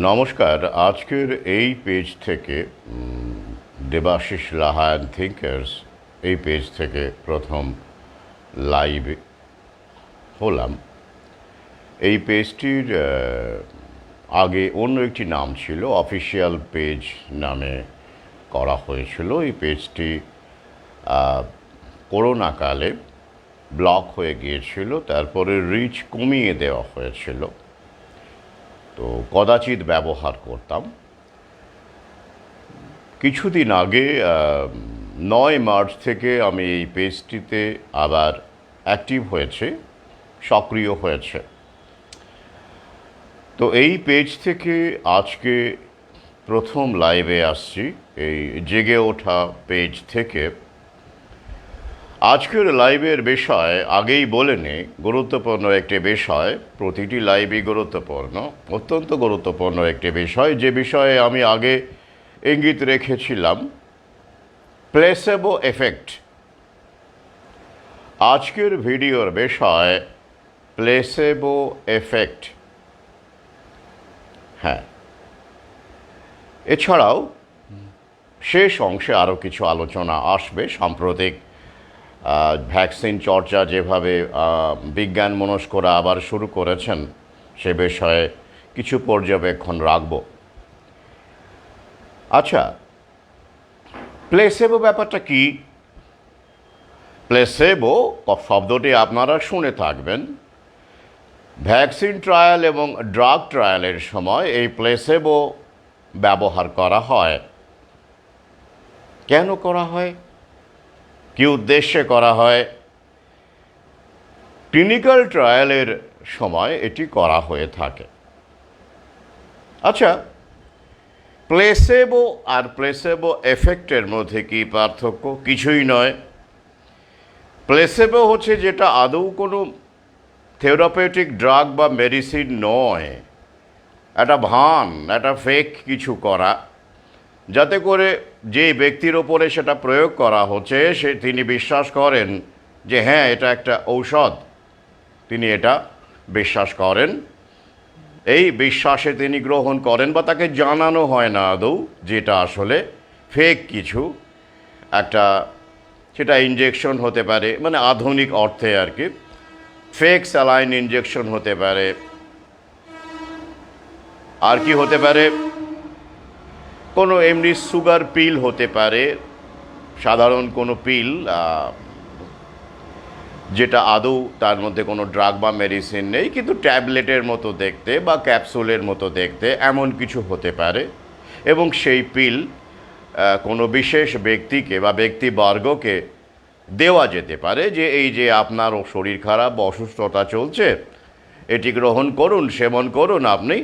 নমস্কার। আজকের এই পেজ থেকে দেবাশিস লাহা অ্যান্ড থিঙ্কার্স এই পেজ থেকে প্রথম লাইভ হলাম। এই পেজটির আগে অন্য একটি নাম ছিল, অফিসিয়াল পেজ নামে করা হয়েছিল। এই পেজটি করোনাকালে ব্লক হয়ে গিয়েছিল, তারপরে রিচ কমিয়ে দেওয়া হয়েছিল, তো কদাচিৎ ব্যবহার করতাম। কিছুদিন আগে 9 মার্চ থেকে আমি এই পেজটিতে আবার অ্যাক্টিভ হয়েছে, সক্রিয় হয়েছে। তো এই পেজ থেকে আজকে প্রথম লাইভে আসছি, এই জেগে ওঠা পেজ থেকে। আজকের লাইভের বিষয় আগেই বলে নেই, গুরুত্বপূর্ণ একটি বিষয়। প্রতিটি লাইভই গুরুত্বপূর্ণ, অত্যন্ত গুরুত্বপূর্ণ একটি বিষয়, যে বিষয়ে আমি আগে ইঙ্গিত রেখেছিলাম, প্লেসেবো এফেক্ট। আজকের ভিডিওর বিষয় প্লেসেবো এফেক্ট। হ্যাঁ, এছাড়াও শেষ অংশে আরও কিছু আলোচনা আসবে। সাম্প্রতিক ভ্যাকসিন চর্চা যেভাবে বিজ্ঞান মনস্করা আবার শুরু করেছেন, সে বিষয়ে কিছু পর্যবেক্ষণ রাখব। আচ্ছা, প্লেসেবো ব্যাপারটা কি? প্লেসেবো শব্দটি আপনারা শুনে থাকবেন। ভ্যাকসিন ট্রায়াল এবং ড্রাগ ট্রায়ালের সময় এই প্লেসেবো ব্যবহার করা হয়। কেন করা হয়, কী উদ্দেশ্যে করা হয়? ক্লিনিক্যাল ট্রায়ালের সময় এটি করা হয়ে থাকে। আচ্ছা, প্লেসেবো আর প্লেসেবো এফেক্টের মধ্যে কি পার্থক্য? কিছুই নয়। প্লেসেবো হচ্ছে যেটা আদৌ কোনো থেরাপিউটিক ড্রাগ বা মেডিসিন নয়, একটা ভান, একটা ফেক কিছু করা, যাতে করে যে ব্যক্তির ওপরে সেটা প্রয়োগ করা হচ্ছে তিনি বিশ্বাস করেন যে হ্যাঁ, এটা একটা ঔষধ। তিনি এটা বিশ্বাস করেন, এই বিশ্বাসে তিনি গ্রহণ করেন, বা তাকে জানানো হয় না আদৌ যেটা আসলে ফেক কিছু একটা। সেটা ইনজেকশন হতে পারে, মানে আধুনিক অর্থে আর কি, ফেক স্যালাইন ইনজেকশন হতে পারে। আর কি হতে পারে? কোনো এমনি সুগার পিল হতে পারে, সাধারণ কোনো পিল, যেটা আদৌ তার মধ্যে কোনো ড্রাগ বা মেডিসিন নেই, কিন্তু ট্যাবলেটের মতো দেখতে বা ক্যাপসুলের মতো দেখতে এমন কিছু হতে পারে। এবং সেই পিল কোনো বিশেষ ব্যক্তিকে বা ব্যক্তিবর্গকে দেওয়া যেতে পারে, যে এই যে আপনার শরীর খারাপ বা অসুস্থতা চলছে, এটি গ্রহণ করুন, সেবন করুন, আপনি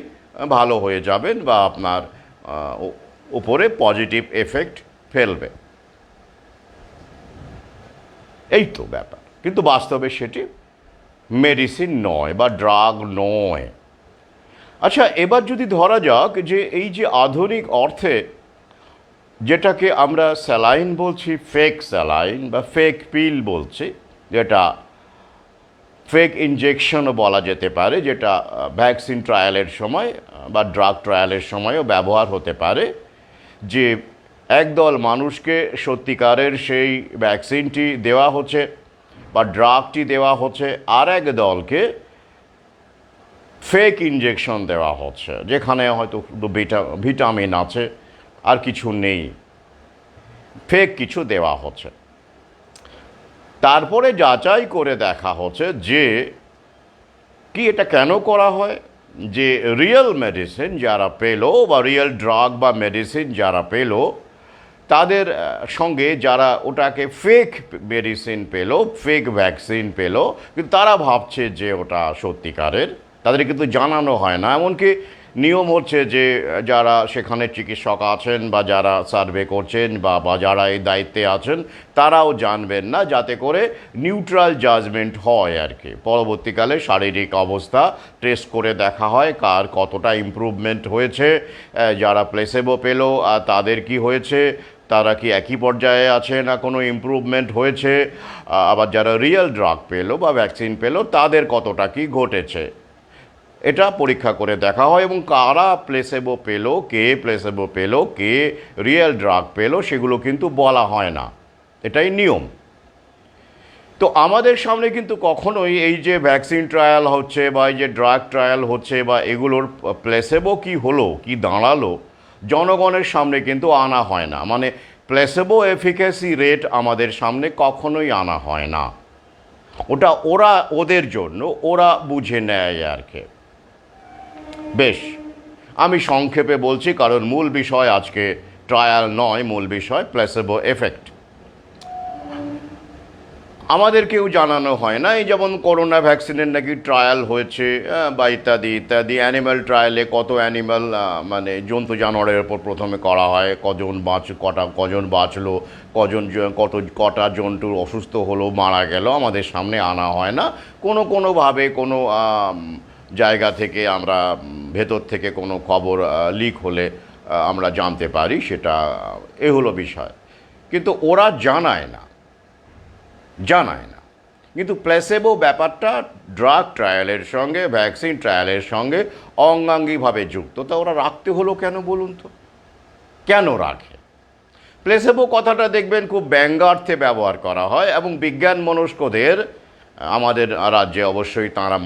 ভালো হয়ে যাবেন, বা আপনার উপরে পজিটিভ এফেক্ট ফেলবে। এই তো ব্যাপার। কিন্তু বাস্তবে সেটি মেডিসিন নয় বা ড্রাগ নয়। আচ্ছা, এবার যদি ধরা যাক যে এই যে আধুনিক অর্থে যেটাকে আমরা স্যালাইন বলছি, ফেক স্যালাইন বা ফেক পিল বলছি, যেটা ফেক ইনজেকশনও বলা যেতে পারে, যেটা ভ্যাকসিন ট্রায়ালের সময় বা ড্রাগ ট্রায়ালের সময়ও ব্যবহার হতে পারে, যে একদল মানুষকে সত্যিকারের সেই ভ্যাকসিনটি দেওয়া হচ্ছে বা ড্রাগটি দেওয়া হচ্ছে, আর এক দলকে ফেক ইনজেকশন দেওয়া হচ্ছে, যেখানে হয়তো শুধু ভিটামিন আছে আর কিছু নেই, ফেক কিছু দেওয়া হচ্ছে। তারপরে যাচাই করে দেখা হচ্ছে যে কি এটা কেন করা হয়, যে রিয়েল মেডিসিন যারা পেল বা রিয়েল ড্রাগ বা মেডিসিন যারা পেল, তাদের সঙ্গে যারা ওটাকে ফেক মেডিসিন পেল, ফেক ভ্যাকসিন পেল, কিন্তু তারা ভাবছে যে ওটা সত্যিকারের, তাদের কিন্তু জানানো হয় না। এমনকি নিয়ম হচ্ছে যে যারা সেখানে চিকিৎসক আছেন বা যারা সার্ভে করছেন বা যারা এই দায়িত্বে আছেন, তারাও জানবেন না, যাতে করে নিউট্রাল জাজমেন্ট হয় আর কি। পরবর্তীকালে শারীরিক অবস্থা টেস্ট করে দেখা হয় কার কতটা ইমপ্রুভমেন্ট হয়েছে, যারা প্লেসেবো পেল আর তাদের কি হয়েছে, তারা কি একই পর্যায়ে আছে না কোনো ইমপ্রুভমেন্ট হয়েছে, আবার যারা রিয়েল ড্রাগ পেলো বা ভ্যাকসিন পেলো তাদের কতটা কি ঘটেছে। এটা পরীক্ষা করে দেখা হয় এবং কারা প্লেসেবো পেলো, কে প্লেসেবো পেলো, কে রিয়েল ড্রাগ পেলো, সেগুলো কিন্তু বলা হয় না, এটাই নিয়ম। তো আমাদের সামনে কিন্তু কখনোই এই যে ভ্যাকসিন ট্রায়াল হচ্ছে বা এই যে ড্রাগ ট্রায়াল হচ্ছে বা এগুলোর প্লেসেবো কি হলো, কি দাঁড়ালো, জনগণের সামনে কিন্তু আনা হয় না। মানে প্লেসেবো এফিকাসি রেট আমাদের সামনে কখনোই আনা হয় না। ওটা ওরা ওদের জন্য ওরা বুঝে নেয় আর কি। বেশ, আমি সংক্ষেপে বলছি, কারণ মূল বিষয় আজকে ট্রায়াল নয়, মূল বিষয় প্লেসেবো এফেক্ট। আমাদেরকেও জানানো হয় না, এই যেমন করোনা ভ্যাকসিনের নাকি ট্রায়াল হয়েছে বা ইত্যাদি ইত্যাদি। অ্যানিম্যাল ট্রায়ালে কত অ্যানিম্যাল, মানে জন্তু জানোয়ারের ওপর প্রথমে করা হয়, কজন বাঁচলো, কটা জন্তু অসুস্থ হলো, মারা গেল, আমাদের সামনে আনা হয় না। কোনোভাবে কোনো জায়গা থেকে আমরা ভেতর থেকে কোনো খবর লিক হলে আমরা জানতে পারি, সেটা এ হলো বিষয়। কিন্তু ওরা জানায় না। কিন্তু প্লেসেবো ব্যাপারটা ড্রাগ ট্রায়ালের সঙ্গে, ভ্যাকসিন ট্রায়ালের সঙ্গে অঙ্গাঙ্গিভাবে যুক্ত। তা ওরা রাখতে হলো কেন বলুন তো? কেন রাখে? প্লেসেবো কথাটা দেখবেন খুব ব্যঙ্গার্থে ব্যবহার করা হয় এবং বিজ্ঞান মনস্কদের, আমাদের রাজ্যে অবশ্যই তাঁরা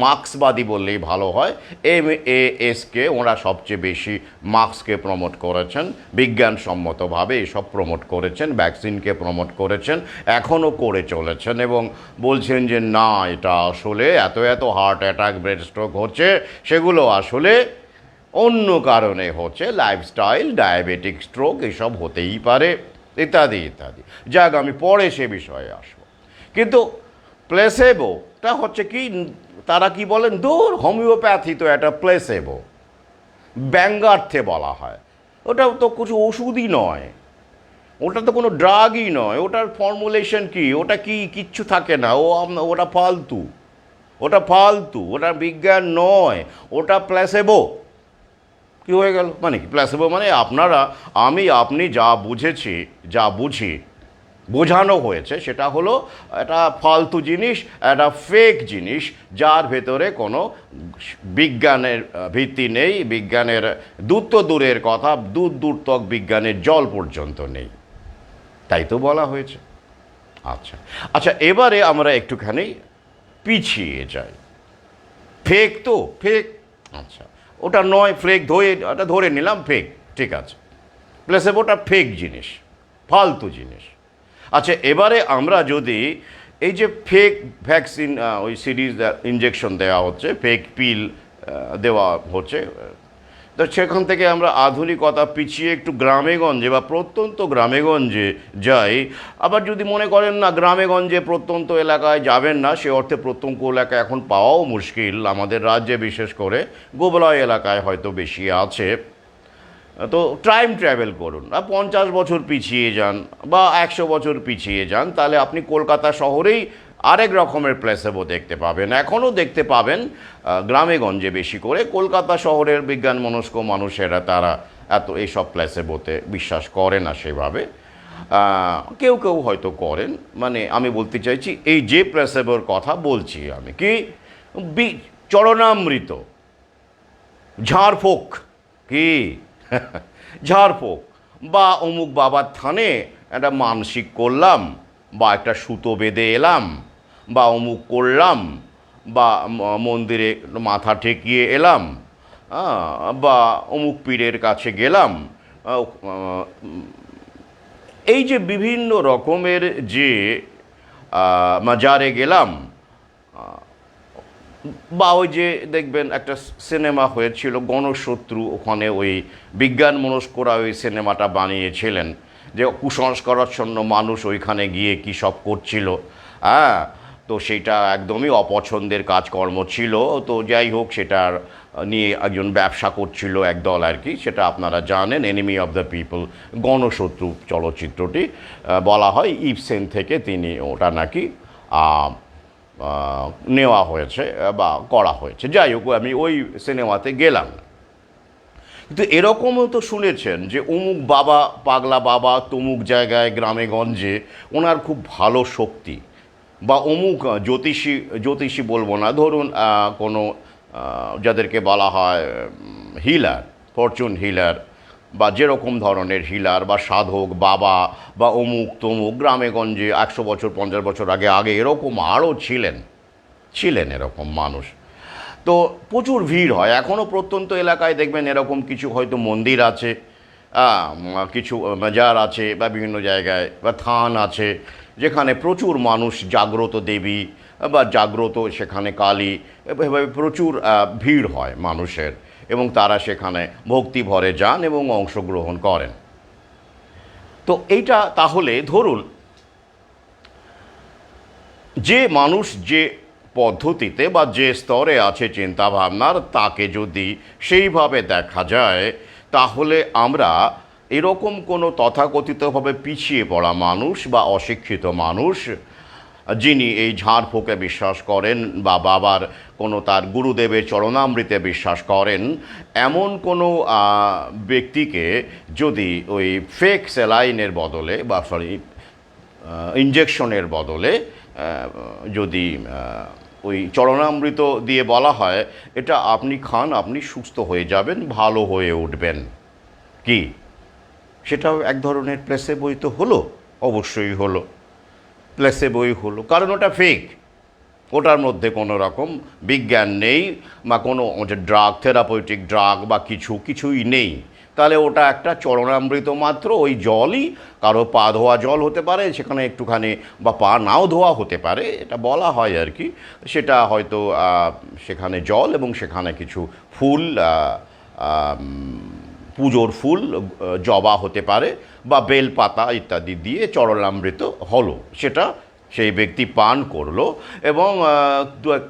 মার্ক্সবাদী বললেই ভালো হয়, MASকে ওরা সবচেয়ে বেশি মার্ক্সকে প্রমোট করেছেন, বিজ্ঞানসম্মতভাবে এসব প্রমোট করেছেন, ভ্যাকসিনকে প্রমোট করেছেন, এখনও করে চলেছেন এবং বলছেন যে না, এটা আসলে এত হার্ট অ্যাটাক, ব্রেন স্ট্রোক হচ্ছে, সেগুলো আসলে অন্য কারণে হচ্ছে, লাইফস্টাইল, ডায়াবেটিক, স্ট্রোক এসব হতেই পারে, ইত্যাদি ইত্যাদি। যাক, আমি পরে সে বিষয়ে আসবো। কিন্তু প্লেসেবোটা হচ্ছে কি, তারা কি বলেন, দূর হোমিওপ্যাথি তো একটা প্লেসেবো, ব্যঙ্গার্থে বলা হয়। ওটা তো কিছু ওষুধই নয়, ওটা তো কোনো ড্রাগই নয়, ওটার ফর্মুলেশন কি, ওটা কি কিচ্ছু থাকে না, ওটা ফালতু, ওটা বিজ্ঞান নয়, ওটা প্লেসেবো। কি হয়ে গেল? মানে কি প্লেসেবো? মানে আপনি যা বুঝি, বোঝানো হয়েছে সেটা হলো একটা ফালতু জিনিস, একটা ফেক জিনিস, যার ভেতরে কোনো বিজ্ঞানের ভিত্তি নেই, বিজ্ঞানের দূর তো দূরের কথা, দূর তক বিজ্ঞানের জল পর্যন্ত নেই, তাই তো বলা হয়েছে। আচ্ছা, এবারে আমরা একটুখানি পিছিয়ে যাই। ফেক। আচ্ছা, ওটা নয়, ওটা ধরে নিলাম ফেক, ঠিক আছে। প্লেসেবোটা ফেক জিনিস, ফালতু জিনিস। আচ্ছা, এবারে আমরা যদি এই যে ফেক ভ্যাকসিন, ওই সিরিজ ইঞ্জেকশন দেওয়া হচ্ছে, ফেক পিল দেওয়া হচ্ছে, তো সেখান থেকে আমরা আধুনিকতা পিছিয়ে একটু গ্রামেগঞ্জে বা প্রত্যন্ত গ্রামেগঞ্জে যাই। আবার যদি মনে করেন না, গ্রামেগঞ্জে প্রত্যন্ত এলাকায় যাবেন না, সে অর্থে প্রত্যন্ত এলাকায় এখন পাওয়াও মুশকিল, আমাদের রাজ্যে বিশেষ করে গোবলয় এলাকায় হয়তো বেশি আছে। তো টাইম ট্রাভেল করুন, 50 বছর পিছিয়ে যান বা 100 বছর পিছিয়ে যান, তাহলে আপনি কলকাতা শহরেই আরেক রকমের প্লেসেবো দেখতে পাবেন। এখনও দেখতে পাবেন গ্রামেগঞ্জে বেশি করে। কলকাতা শহরের বিজ্ঞান মনস্ক মানুষেরা তারা এত এইসব প্লেসেবোতে বিশ্বাস করে না সেভাবে, কেউ হয়তো করেন। মানে আমি বলতে চাইছি, এই যে প্লেসেবোর কথা বলছি আমি, কি চরণামৃত, ঝাড়ফোঁক, কি ঝাড়ফোঁক, বা অমুক বাবার থানে একটা মানসিক করলাম, বা একটা সুতো বেঁধে এলাম, বা অমুক করলাম, বা মন্দিরে মাথা ঠেকিয়ে এলাম, বা অমুক পীরের কাছে গেলাম, এই যে বিভিন্ন রকমের যে মাজারে গেলাম, বা ওই যে দেখবেন একটা সিনেমা হয়েছিল গণশত্রু, ওখানে ওই বিজ্ঞান মনস্করা ওই সিনেমাটা বানিয়েছিলেন, যে কুসংস্কারাচ্ছন্ন মানুষ ওইখানে গিয়ে কী সব করছিল। তো সেটা একদমই অপছন্দের কাজকর্ম ছিল। তো যাই হোক, সেটার নিয়ে একজন ব্যবসা করছিল একদল আর কি, সেটা আপনারা জানেন, এনিমি অফ দ্য পিপল, গণশত্রু চলচ্চিত্রটি বলা হয়। ইবসেন থেকে তিনি ওটা নাকি নেওয়া হয়েছে বা করা হয়েছে। যাই হোক, আমি ওই সিনেমাতে গেলাম না। কিন্তু এরকমও তো শুনেছেন যে অমুক বাবা, পাগলা বাবা, তমুক জায়গায় গ্রামেগঞ্জে ওনার খুব ভালো শক্তি, বা অমুক জ্যোতিষী বলবো না, ধরুন কোনো যাদেরকে বলা হয় হিলার, ফরচুন হিলার, বা যেরকম ধরনের হিলার বা সাধক বাবা বা অমুক তমুক, গ্রামে গঞ্জে 100 বছর 50 বছর আগে এরকম আরও ছিলেন এরকম মানুষ। তো প্রচুর ভিড় হয় এখনও প্রত্যন্ত এলাকায়, দেখবেন এরকম কিছু হয়তো মন্দির আছে, কিছু মাজার আছে, বা বিভিন্ন জায়গায় বা থান আছে যেখানে প্রচুর মানুষ, জাগ্রত দেবী বা জাগ্রত সেখানে কালী, এভাবে প্রচুর ভিড় হয় মানুষের, এবং তারা সেখানে ভক্তি ভরে যান এবং অংশগ্রহণ করেন। তো এইটা তাহলে ধরুন যে মানুষ যে পদ্ধতিতে বা যে স্তরে আছে চিন্তাভাবনার, তাকে যদি সেইভাবে দেখা যায়, তাহলে আমরা এরকম কোনো তথাকথিতভাবে পিছিয়ে পড়া মানুষ বা অশিক্ষিত মানুষ, যিনি এই ঝাড়ফুঁকে বিশ্বাস করেন বা বাবার কোনো তার গুরুদেবের চরণামৃতে বিশ্বাস করেন, এমন কোনো ব্যক্তিকে যদি ওই ফেক স্যালাইনের বদলে বা ইঞ্জেকশনের বদলে যদি ওই চরণামৃত দিয়ে বলা হয় এটা আপনি খান, আপনি সুস্থ হয়ে যাবেন, ভালো হয়ে উঠবেন, কি সেটাও এক ধরনের প্লেসেবোই তো হলো? অবশ্যই হলো, প্লেসেবোই হলো, কারণ ওটা ফেক। ওটার মধ্যে কোনো রকম বিজ্ঞান নেই বা কোনো ড্রাগ, থেরাপিউটিক ড্রাগ বা কিছুই নেই। তাহলে ওটা একটা চরণামৃত মাত্র, ওই জলই, কারো পা ধোয়া জল হতে পারে সেখানে একটুখানি, বা পা নাও ধোয়া হতে পারে, এটা বলা হয় আর কি। সেটা হয়তো সেখানে জল এবং সেখানে কিছু ফুল, পুজোর ফুল, জবা হতে পারে বা বেলপাতা ইত্যাদি দিয়ে চরণামৃত হলো, সেটা সেই ব্যক্তি পান করলো, এবং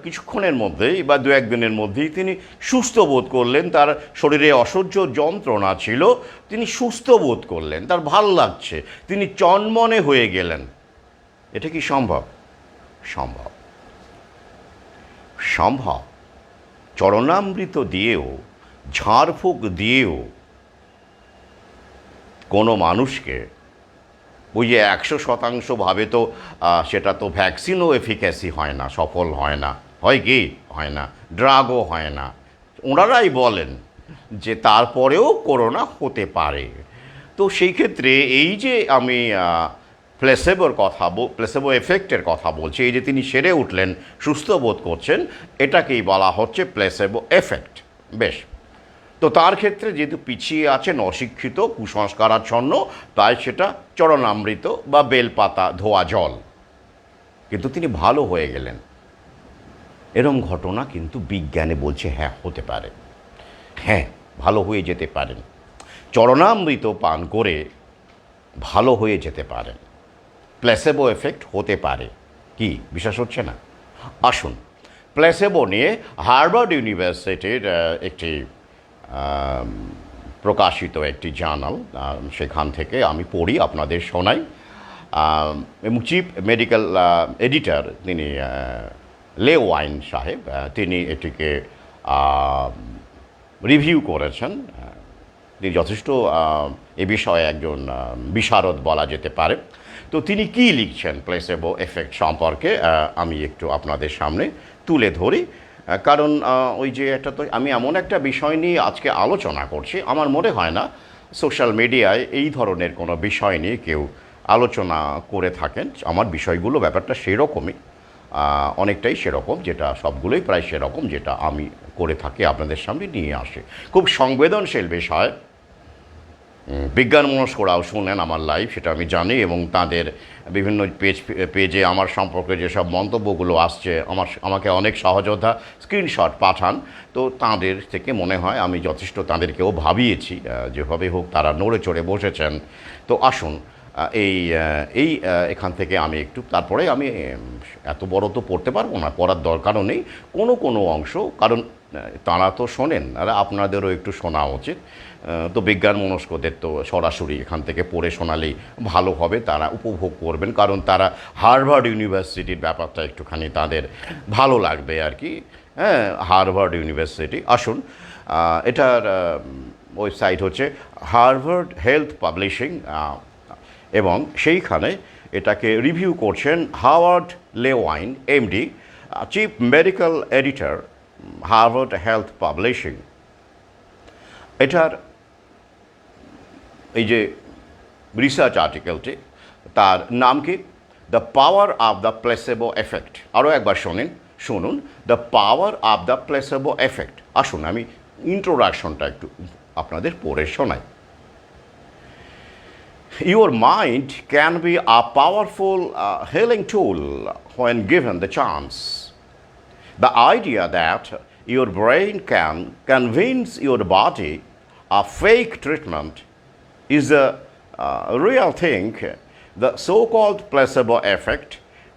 কিছুক্ষণের মধ্যেই বা 1 দিনের মধ্যেই তিনি সুস্থ বোধ করলেন। তার শরীরে অসহ্য যন্ত্রণা ছিল, তিনি সুস্থ বোধ করলেন, তার ভাল লাগছে, তিনি চনমনে হয়ে গেলেন। এটা কি সম্ভব? সম্ভব, সম্ভব। চরণামৃত দিয়েও, ঝাড়ফুঁক দিয়েও কোনো মানুষকে ওই যে 100% তো সেটা তো ভ্যাকসিনও এফিক্যাসি হয় না, সফল হয় না, হয় কি হয় না, ড্রাগও হয় না। ওনারাই বলেন যে তারপরেও করোনা হতে পারে। তো সেই ক্ষেত্রে এই যে আমি প্লেসেবো এফেক্টের কথা বলছি, এই যে তিনি সেরে উঠলেন, সুস্থ বোধ করছেন, এটাকেই বলা হচ্ছে প্লেসেবো এফেক্ট। বেশ, তো তার ক্ষেত্রে যেহেতু পিছিয়ে আছেন, অশিক্ষিত, কুসংস্কারাচ্ছন্ন, তাই সেটা চরণামৃত বা বেলপাতা ধোয়া জল, কিন্তু তিনি ভালো হয়ে গেলেন। এরম ঘটনা কিন্তু বিজ্ঞানে বলছে হ্যাঁ হতে পারে, হ্যাঁ ভালো হয়ে যেতে পারেন, চরণামৃত পান করে ভালো হয়ে যেতে পারেন, প্লেসেবো এফেক্ট হতে পারে। কি বিশ্বাস হচ্ছে না? আসুন, প্লেসেবো নিয়ে হার্ভার্ড ইউনিভার্সিটির একটি প্রকাশিত একটি জার্নাল, সেখান থেকে আমি পড়ি, আপনাদের শোনাই। এবং চিফ মেডিকেল এডিটর তিনি লে ওয়াইন সাহেব, তিনি এটিকে রিভিউ করেছেন। তিনি যথেষ্ট এ বিষয়ে একজন বিশারদ বলা যেতে পারে। তো তিনি কি লিখছেন প্লেসেবো এফেক্ট সম্পর্কে আমি একটু আপনাদের সামনে তুলে ধরি, কারণ ওই যে একটা, তো আমি এমন একটা বিষয় নিয়ে আজকে আলোচনা করছি, আমার মনে হয় না সোশ্যাল মিডিয়ায় এই ধরনের কোনো বিষয় নিয়ে কেউ আলোচনা করে থাকেন। আমার বিষয়গুলো ব্যাপারটা সেরকমই, অনেকটাই সেরকম, যেটা সবগুলোই প্রায় সেরকম যেটা আমি করে থাকি, আপনাদের সামনে নিয়ে আসে। খুব সংবেদনশীল বিষয়, বিজ্ঞান মনস্করাও শোনেন আমার লাইভ, সেটা আমি জানি, এবং তাদের বিভিন্ন পেজে আমার সম্পর্কে যেসব মন্তব্যগুলো আসছে, আমাকে অনেক সহযোদ্ধা স্ক্রিনশট পাঠান। তো তাদের থেকে মনে হয় আমি যথেষ্ট তাদেরকেও ভাবিয়েছি, যেভাবে হোক তারা নড়ে চড়ে বসেছেন। তো আসুন, এখান থেকে আমি একটু, তারপরে আমি এত বড় তো পড়তে পারবো না, পড়ার দরকারও নেই, কোনো অংশ, কারণ তারা তো শোনেন, আর আপনাদেরও একটু শোনা উচিত। তো বিজ্ঞান মনস্কদের তো সরাসরি এখান থেকে পড়ে শোনালেই ভালো হবে, তারা উপভোগ করবেন, কারণ তারা হার্ভার্ড ইউনিভার্সিটির ব্যাপারটা একটুখানি তাদের ভালো লাগবে আর কি। হ্যাঁ, হার্ভার্ড ইউনিভার্সিটি। আসুন, এটার ওয়েবসাইট হচ্ছে হার্ভার্ড হেলথ পাবলিশিং, এবং সেইখানে এটাকে রিভিউ করছেন Howard LeWine, MD, chief medical editor, Harvard Health Publishing, এটার এই যে রিসার্চ আর্টিকেলটি, তার নাম কি? The power of the placebo effect. আরও একবার শুনুন, the power of the placebo effect. আসুন আমি ইন্ট্রোডাকশনটা একটু আপনাদের পড়ে শোনাই। Your mind can be a powerful healing tool when given the chance. The idea that your brain can convince your body of fake treatment is a real thing, the so-called placebo effect,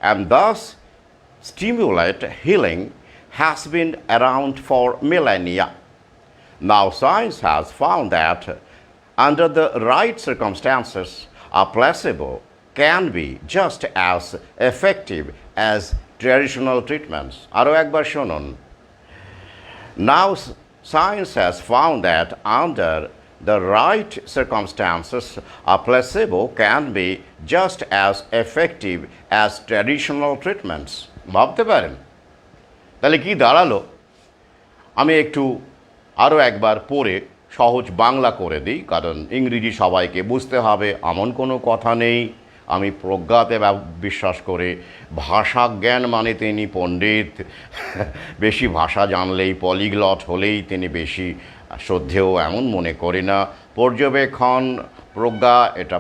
and thus stimulate healing, has been around for millennia. Now science has found that under the right circumstances, a placebo can be just as effective as traditional treatments. আরও একবার শুনুন। Now science has found that under the right circumstances, a placebo can be just as effective as traditional treatments. ভাবতে পারেন তাহলে কি দাঁড়ালো? আমি একটু আরও একবার পড়ে সহজ বাংলা করে দিই, কারণ ইংরেজি সবাইকে বুঝতে হবে এমন কোনো কথা নেই। আমি প্রজ্ঞাতে বিশ্বাস করে, ভাষা জ্ঞান মানে তিনি পণ্ডিত, বেশি ভাষা জানলেই, পলিগ্লট হলেই তিনি বেশি শ্রদ্ধেয় এমন মনে করি না। পর্যবেক্ষণ, প্রজ্ঞা, এটা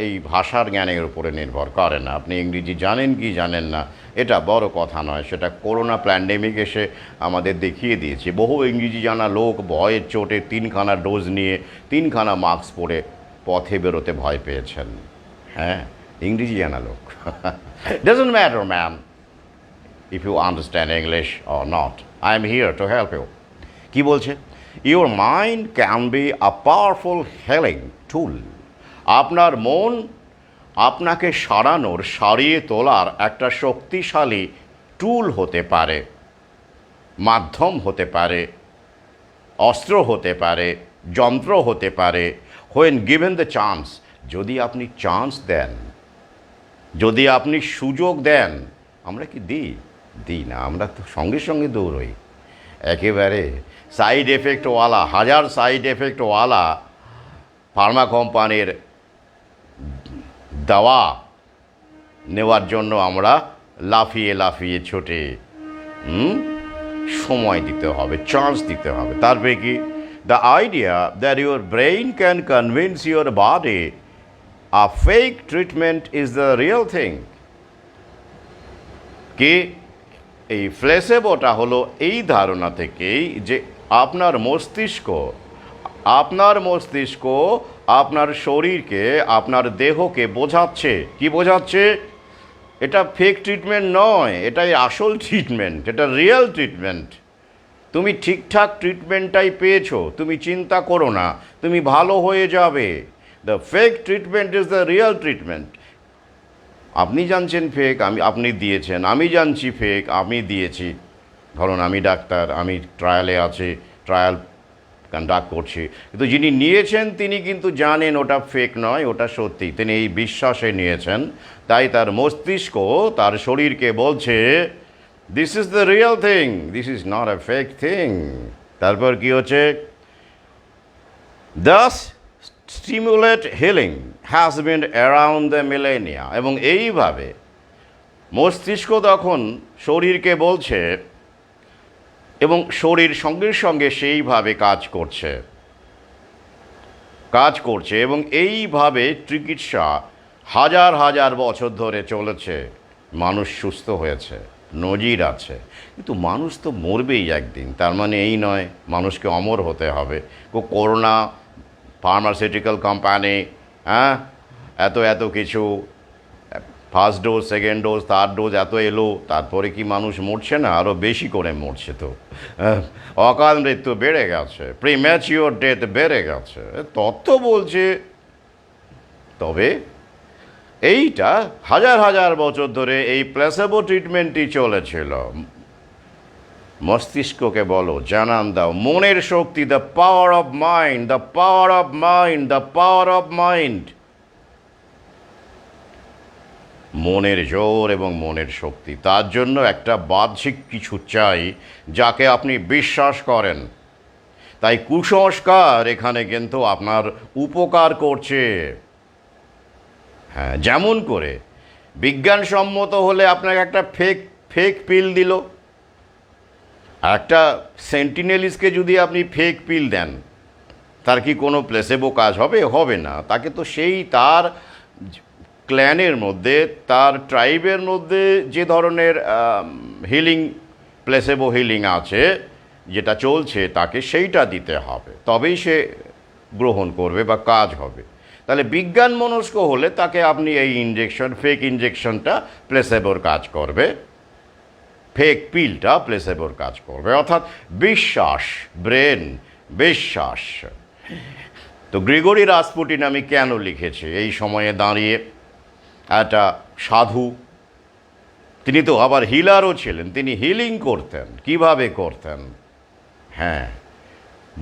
এই ভাষার জ্ঞানের উপরে নির্ভর করে না। আপনি ইংরেজি জানেন কি জানেন না এটা বড় কথা নয়, সেটা করোনা প্যান্ডেমিক এসে আমাদের দেখিয়ে দিয়েছে। বহু ইংরেজি জানা লোক ভয়ের চোটে 3খানা ডোজ নিয়ে 3খানা মাস্ক পরে পথে বেরোতে ভয় পেয়েছেন। হ্যাঁ, ইংরেজি জানা লোক। Doesn't matter ma'am if you understand English or not, I am here to help you. কী বলছে? Your mind can be a powerful healing tool. আপনার মন আপনাকে সারিয়ে তোলার একটা শক্তিশালী টুল হতে পারে, মাধ্যম হতে পারে, অস্ত্র হতে পারে, যন্ত্র হতে পারে। হোয়েন গিভেন দ্য চান্স, যদি আপনি চান্স দেন, যদি আপনি সুযোগ দেন। আমরা কি দিই না, আমরা তো সঙ্গে সঙ্গে দৌড়ই। একেবারে সাইড এফেক্টওয়ালা, হাজার সাইড এফেক্টওয়ালা ফার্মা কোম্পানির দাওয়া নেওয়ার জন্য আমরা লাফিয়ে ছুটে। সময় দিতে হবে, চান্স দিতে হবে। তারপরে কি? The idea that your brain can convince your body a fake treatment is the real thing. কি? এই প্লেসেবোটা হলো এই ধারণা থেকেই যে আপনার মস্তিষ্ক আপনার শরীরকে, আপনার দেহকে বোঝাচ্ছে। কি বোঝাচ্ছে? এটা ফেক ট্রিটমেন্ট নয়, এটাই আসল ট্রিটমেন্ট, এটা রিয়েল ট্রিটমেন্ট। তুমি ঠিকঠাক ট্রিটমেন্টটাই পেয়েছো, তুমি চিন্তা করো না, তুমি ভালো হয়ে যাবে। The fake treatment is the real treatment. আপনি জানছেন ফেক, আপনি দিয়েছেন, আমি জানছি ফেক, আমি দিয়েছি। ধরুন আমি ডাক্তার, আমি ট্রায়ালে আছি, ট্রায়াল কন্ডাক্ট করছি, কিন্তু যিনি নিয়েছেন তিনি কিন্তু জানেন ওটা ফেক নয়, ওটা সত্যি। তিনি এই বিশ্বাসে নিয়েছেন, তাই তার মস্তিষ্ক তার শরীরকে বলছে this is the real thing, this is not a fake thing. তারপর কি হচ্ছে? Das stimulate healing has been around the Millennia. এবং এইভাবে মস্তিষ্ক তখন শরীরকে বলছে, এবং শরীর সঙ্গে সঙ্গে সেইভাবে কাজ করছে এবং এইভাবে চিকিৎসা হাজার বছর ধরে চলেছে। মানুষ সুস্থ হয়েছে, নজির আছে। কিন্তু মানুষ তো মরবেই একদিন, তার মানে এই নয় মানুষকে অমর হতে হবে। করোনা, ফার্মাসিউটিক্যাল কোম্পানি, এত কিছু, first dose, second dose, third dose এত এলো, তারপরে কি মানুষ মরছে না? আরও বেশি করে মরছে। তো অকাল মৃত্যু বেড়ে গেছে, প্রিম্যাচিওর ডেথ বেড়ে গেছে, তথ্য বলছে। তবে এইটা হাজার বছর ধরে এই প্লেসেবো ট্রিটমেন্টই চলেছিল। মস্তিষ্ককে বলো, জানান দাও, মনের শক্তি, the power of mind, the power of mind, the power of mind. মনের জোর এবং মনের শক্তি, তার জন্য একটা বাহ্যিক কিছু চাই যাকে আপনি বিশ্বাস করেন। তাই কুসংস্কার এখানে কিন্তু আপনার উপকার করছে। হ্যাঁ, যেমন করে বিজ্ঞানসম্মত হলে আপনাকে একটা ফেক ফেক পিল দিল, একটা সেন্টিনেলিসকে যদি আপনি ফেক পিল দেন, তার কি কোনো প্লেসেবো কাজ হবে? হবে না। তাকে তো সেই তার ক্ল্যানের মধ্যে, তার ট্রাইবের মধ্যে যে ধরনের হিলিং, প্লেসেবো হিলিং আছে, যেটা চলছে, তাকে সেইটা দিতে হবে, তবেই সে গ্রহণ করবে বা কাজ হবে। তাহলে বিজ্ঞান মনস্ক হলে তাকে আপনি এই ইঞ্জেকশন, ফেক ইঞ্জেকশনটা প্লেসেবোর কাজ করবে, ফেক পিলটা প্লেসেবোর কাজ করবে। অর্থাৎ বিশ্বাস, ব্রেন, বিশ্বাস। তো গ্রিগরি রাসপুটিন আমি কেন লিখেছি এই সময়ে দাঁড়িয়ে? একটা সাধু, তিনি তো আবার হিলারও ছিলেন, তিনি হিলিং করতেন। কিভাবে করতেন? হ্যাঁ,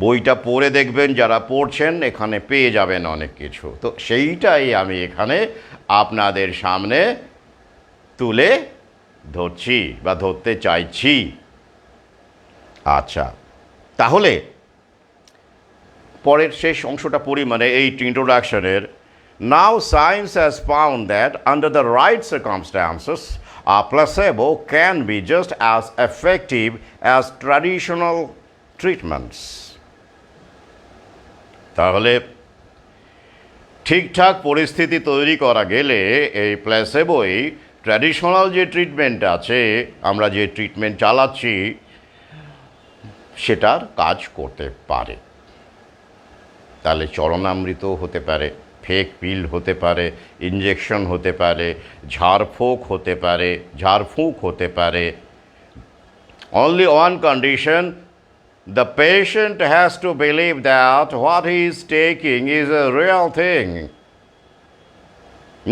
বইটা পড়ে দেখবেন, যারা পড়ছেন এখানে পেয়ে যাবেন অনেক কিছু। তো সেইটাই আমি এখানে আপনাদের সামনে তুলে ধরছি বা ধরতে চাইছি। আচ্ছা, তাহলে পরের শেষ অংশটা পড়ি, মানে এই ইন্ট্রোডাকশনের। Now science has found that under the right circumstances a placebo can be just as effective as traditional treatments. তাহলে ঠিকঠাক পরিস্থিতি তৈরি করা গেলে এই প্ল্যাসেবোই ট্র্যাডিশনাল যে ট্রিটমেন্ট আছে, আমরা যে ট্রিটমেন্ট চালাচ্ছি, সেটার কাজ করতে পারে। তাহলে চরণামৃত হতে পারে, ফেক পিল হতে পারে, ইঞ্জেকশন হতে পারে, ঝাড়ফুঁক হতে পারে। Only one condition, the patient has to believe that what he is taking is a real thing,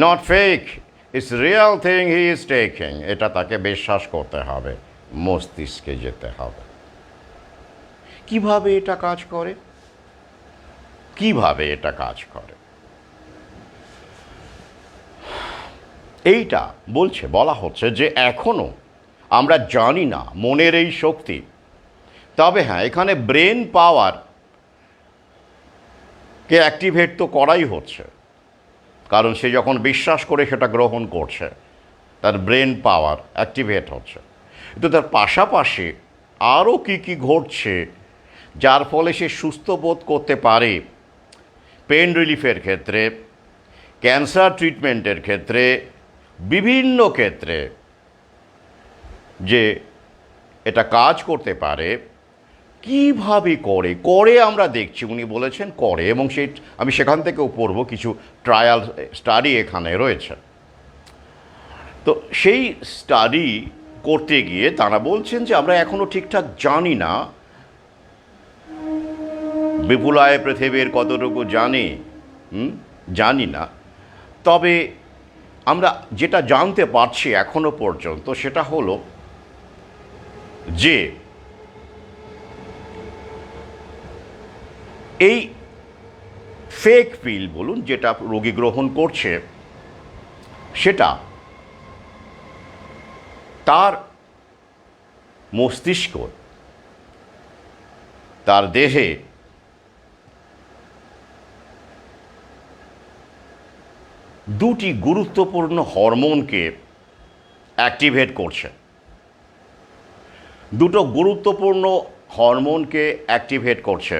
not fake. It's real thing he is taking. এটা তাকে বিশ্বাস করতে হবে, মস্তিষ্কে যেতে হবে। কিভাবে এটা কাজ করে? কিভাবে এটা কাজ করে? এইটা বলা হচ্ছে যে এখনও আমরা জানি না মনের এই শক্তি। তবে হ্যাঁ, এখানে ব্রেন পাওয়ারকে অ্যাক্টিভেট তো করাই হচ্ছে, কারণ সে যখন বিশ্বাস করে সেটা গ্রহণ করছে, তার ব্রেন পাওয়ার অ্যাক্টিভেট হচ্ছে। কিন্তু তার পাশাপাশি আরও কী ঘটছে যার ফলে সে সুস্থ বোধ করতে পারে। পেন রিলিফের ক্ষেত্রে, ক্যান্সার ট্রিটমেন্টের ক্ষেত্রে, বিভিন্ন ক্ষেত্রে যে এটা কাজ করতে পারে। কীভাবে করে আমরা দেখছি, উনি বলেছেন করে, এবং আমি সেখান থেকেও পড়ব, কিছু ট্রায়াল স্টাডি এখানে রয়েছে। তো সেই স্টাডি করতে গিয়ে তারা বলছেন যে আমরা এখনও ঠিকঠাক জানি না, বিপুলায় পৃথিবীর কতটুকু জানি না। তবে আমরা যেটা জানতে পারছি এখনো পর্যন্ত, সেটা হলো যে এই ফেক পিল বলুন, যেটা রোগী গ্রহণ করছে, সেটা তার মস্তিষ্ক, তার দেহে দুটি গুরুত্বপূর্ণ হরমোনকে অ্যাক্টিভেট করছে। দুটো গুরুত্বপূর্ণ হরমোনকে অ্যাক্টিভেট করছে।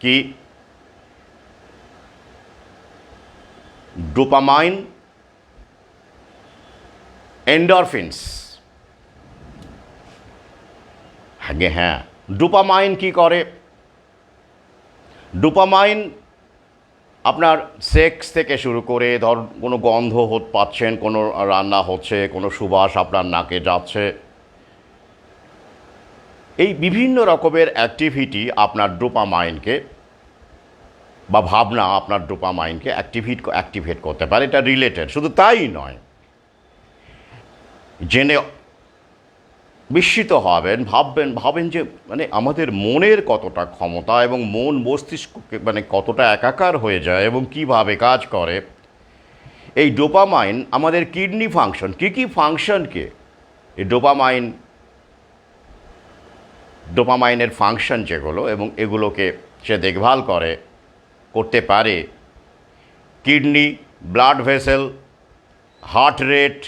কি? ডোপামাইন, এন্ডরফিনস। হ্যাঁ, ডোপামাইন কি করে? ডোপামাইন আপনার সেক্স থেকে শুরু করে, কোনো গন্ধ পাচ্ছেন, কোনো রান্না হচ্ছে, কোনো সুবাস আপনার নাকে যাচ্ছে, এই বিভিন্ন রকমের অ্যাক্টিভিটি আপনার ডোপামাইনকে বা ভাবনা আপনার ডোপামাইনকে অ্যাক্টিভেট করতে পারে। এটা রিলেটেড। শুধু তাই নয়, জেনে বিস্মিত হবেন, ভাবেন যে মানে আমাদের মনের কতটা ক্ষমতা, এবং মন মস্তিষ্ককে মানে কতটা একাকার হয়ে যায় এবং কিভাবে কাজ করে। এই ডোপামাইন আমাদের কিডনি ফাংশন, কী ফাংশনকে এই ডোপামাইনের ফাংশন যেগুলো এবং এগুলোকে সে দেখভাল করতে পারে, kidney, blood vessel, heart rate,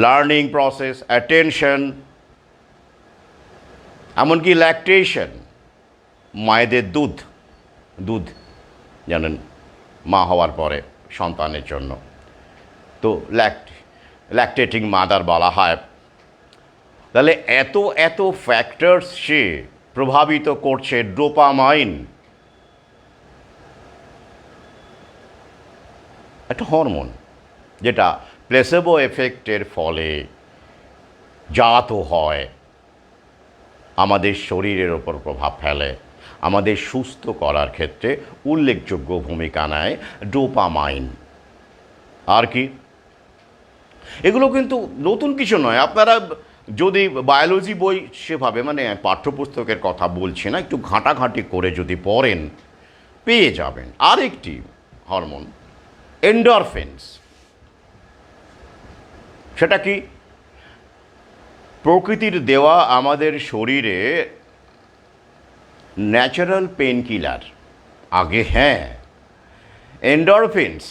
learning process, attention, এমনকি ল্যাকটেশন, মায়েদের দুধ জানেন মা হওয়ার পরে সন্তানের জন্য তো ল্যাকটেটিং মাদার বলা হয়। তাহলে এত ফ্যাক্টরস সে প্রভাবিত করছে ডোপামাইন, একটা হরমোন যেটা প্লেসেবো এফেক্টের ফলে জাত হয়, আমাদের শরীরের ওপর প্রভাব ফেলে, আমাদের সুস্থ করার ক্ষেত্রে উল্লেখযোগ্য ভূমিকা নেয় ডোপামাইন। আর কি, এগুলো কিন্তু নতুন কিছু নয়। আপনারা যদি বায়োলজি বই সেভাবে মানে পাঠ্যপুস্তকের কথা বলছি না, একটু ঘাঁটাঘাঁটি করে যদি পড়েন পেয়ে যাবেন। আরেকটি হরমোন এন্ডরফিনস, সেটা কি প্রকৃতির দেওয়া আমাদের শরীরে ন্যাচারাল পেন কিলার। আগে হ্যাঁ, এন্ডরফিনস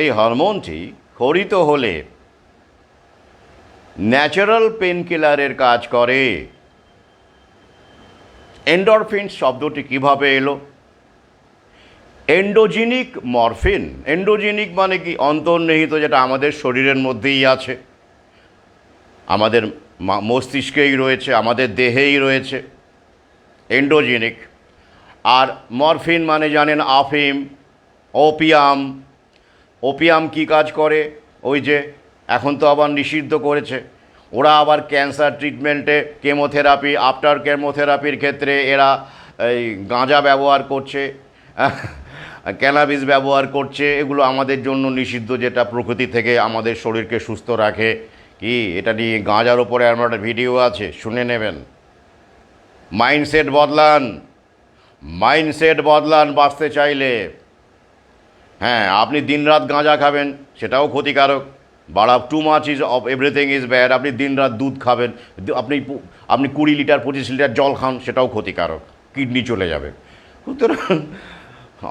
এই হরমোনটি খরিত হলে ন্যাচারাল পেন কিলারের কাজ করে। এন্ডরফিনস শব্দটি কিভাবে এলো? এন্ডোজিনিক মরফিন, এন্ডোজিনিক মানে কি অন্তর্নিহিত, যেটা আমাদের শরীরের মধ্যেই আছে, আমাদের মস্তিষ্কেই রয়েছে, আমাদের দেহেই রয়েছে, এন্ডোজিনিক। আর মরফিন মানে জানেন আফিম, ওপিয়াম কি কাজ করে? ওই যে এখন তো আবার নিষিদ্ধ করেছে, ওরা আবার ক্যান্সার ট্রিটমেন্টে কেমোথেরাপি, আফটার কেমোথেরাপির ক্ষেত্রে এরা এই গাঁজা ব্যবহার করছে, ক্যানাবিস ব্যবহার করছে। এগুলো আমাদের জন্য নিষিদ্ধ, যেটা প্রকৃতি থেকে আমাদের শরীরকে সুস্থ রাখে। কি এটা নিয়ে গাঁজার ওপরে আমার একটা ভিডিও আছে, শুনে নেবেন। মাইন্ডসেট বদলান বাঁচতে চাইলে। হ্যাঁ, আপনি দিনরাত গাঁজা খাবেন, সেটাও ক্ষতিকারক। Too much is of everything is bad. আপনি দিনরাত দুধ খাবেন, আপনি 20 লিটার 25 লিটার জল খান, সেটাও ক্ষতিকারক, কিডনি চলে যাবে। সুতরাং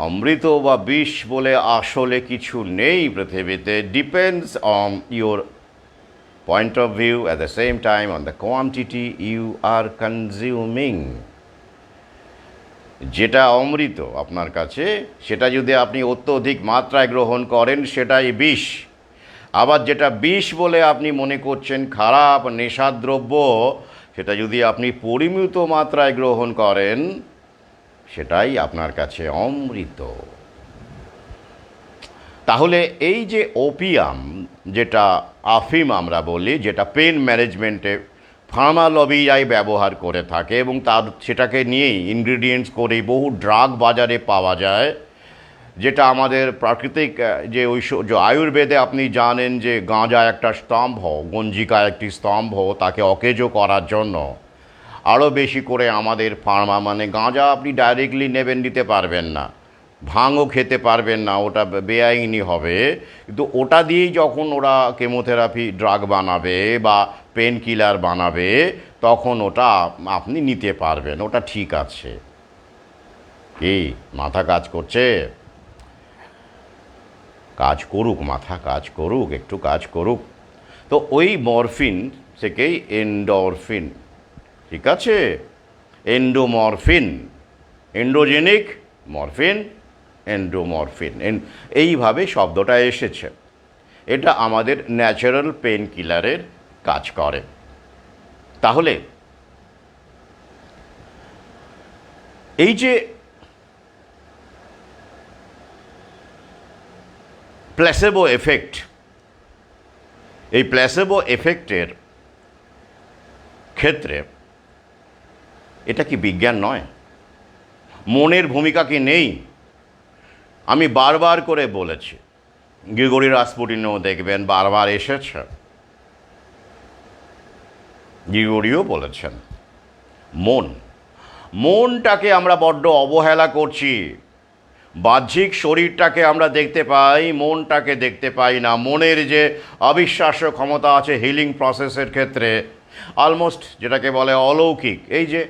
অমৃত বা বিষ বলে আসলে কিছু নেই পৃথিবীতে। Depends on your point of view, at the same time on the quantity you are consuming. যেটা অমৃত আপনার কাছে, সেটা যদি আপনি অত্যধিক মাত্রায় গ্রহণ করেন সেটাই বিষ। আবার যেটা বিষ বলে আপনি মনে করছেন খারাপ নেশাদ্রব্য, সেটা যদি আপনি পরিমিত মাত্রায় গ্রহণ করেন সেটাই আপনার কাছে অমৃত। তাহলে এই যে ওপিয়াম, যেটা আফিম আমরা বলি, যেটা পেন ম্যানেজমেন্টে ফার্মা লবিরাই ব্যবহার করে থাকে এবং সেটাকে নিয়েই ইনগ্রিডিয়েন্টস করে বহু ড্রাগ বাজারে পাওয়া যায়, যেটা আমাদের প্রাকৃতিক যে আয়ুর্বেদে আপনি জানেন যে গাঁজা একটা স্তম্ভ, গঞ্জিকা একটি স্তম্ভ, তাকে অকেজো করার জন্য আরও বেশি করে আমাদের ফার্মা, মানে গাঁজা আপনি ডাইরেক্টলি নিতে পারবেন না, ভাঙও খেতে পারবেন না, ওটা বেআইনি হবে। কিন্তু ওটা দিয়েই যখন ওরা কেমোথেরাপি ড্রাগ বানাবে বা পেন কিলার বানাবে, তখন ওটা আপনি নিতে পারবেন, ওটা ঠিক আছে। কি মাথা কাজ করছে? কাজ করুক, মাথা কাজ করুক, একটু কাজ করুক। তো ওই মরফিন থেকেই এন্ডরফিন, ঠিক আছে, এন্ডোমরফিন, এন্ডোজেনিক মরফিন, এন্ডোমরফিন, এইভাবে শব্দটা এসেছে। এটা আমাদের ন্যাচারাল পেন কিলারের কাজ করে। তাহলে এই যে প্ল্যাসেবো এফেক্ট, এই প্ল্যাসেবো এফেক্টের ক্ষেত্রে এটা কি বিজ্ঞান নয়? মনের ভূমিকা কি নেই? আমি বারবার করে বলেছি, গ্রিগরি রাসপুটিনও দেখবেন বারবার এসেছে, গ্রিগরিও বলেছেন, মনটাকে আমরা বড্ড অবহেলা করছি। বাহ্যিক শরীরটাকে আমরা দেখতে পাই, মনটাকে দেখতে পাই না। মনের যে অবিশ্বাস্য ক্ষমতা আছে হিলিং প্রসেসের ক্ষেত্রে, অলমোস্ট যেটাকে বলে অলৌকিক, এই যে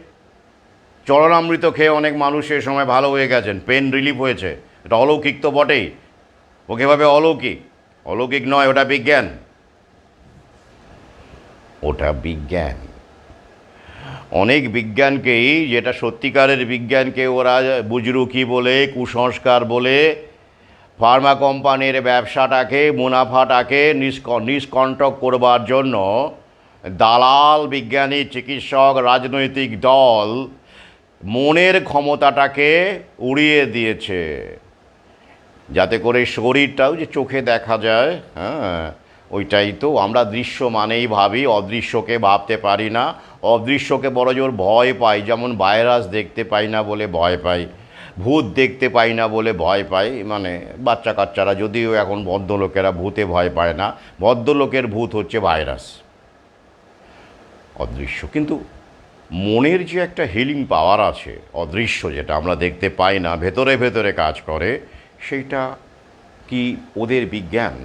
চরণামৃত খেয়ে অনেক মানুষ এ সময় ভালো হয়ে গেছেন, পেন রিলিফ হয়েছে, এটা অলৌকিক তো বটেই। ওকে ভাবে অলৌকিক, অলৌকিক নয়, ওটা বিজ্ঞান, ওটা বিজ্ঞান। অনেক বিজ্ঞানকেই, যেটা সত্যিকারের বিজ্ঞানকে ওরা বুজরুকি বলে, কুসংস্কার বলে, ফার্মা কোম্পানির ব্যবসাটাকে, মুনাফাটাকে নিষ্কণ্টক করবার জন্য দালাল, বিজ্ঞানী, চিকিৎসক, রাজনৈতিক দল মনের ক্ষমতাটাকে উড়িয়ে দিয়েছে, যাতে করে শরীরটাও যে চোখে দেখা যায়, হ্যাঁ ওইটাই তো। আমরা দৃশ্য মানেই ভাবি, অদৃশ্যকে ভাবতে পারি না। অদৃশ্যকে বড় জোর ভয় পাই, যেমন ভাইরাস দেখতে পাই না বলে ভয় পাই, ভূত দেখতে পাই না বলে ভয় পাই। মানে বাচ্চা কাচ্চারা, যদিও এখন ভদ্রলোকেরা ভূতে ভয় পায় না, ভদ্রলোকের ভূত হচ্ছে ভাইরাস, অদৃশ্য। কিন্তু মনের যে একটা হিলিং পাওয়ার আছে, অদৃশ্য, যেটা আমরা দেখতে পাই না, ভেতরে ভেতরে কাজ করে, সেইটা কি ওদের বিজ্ঞান,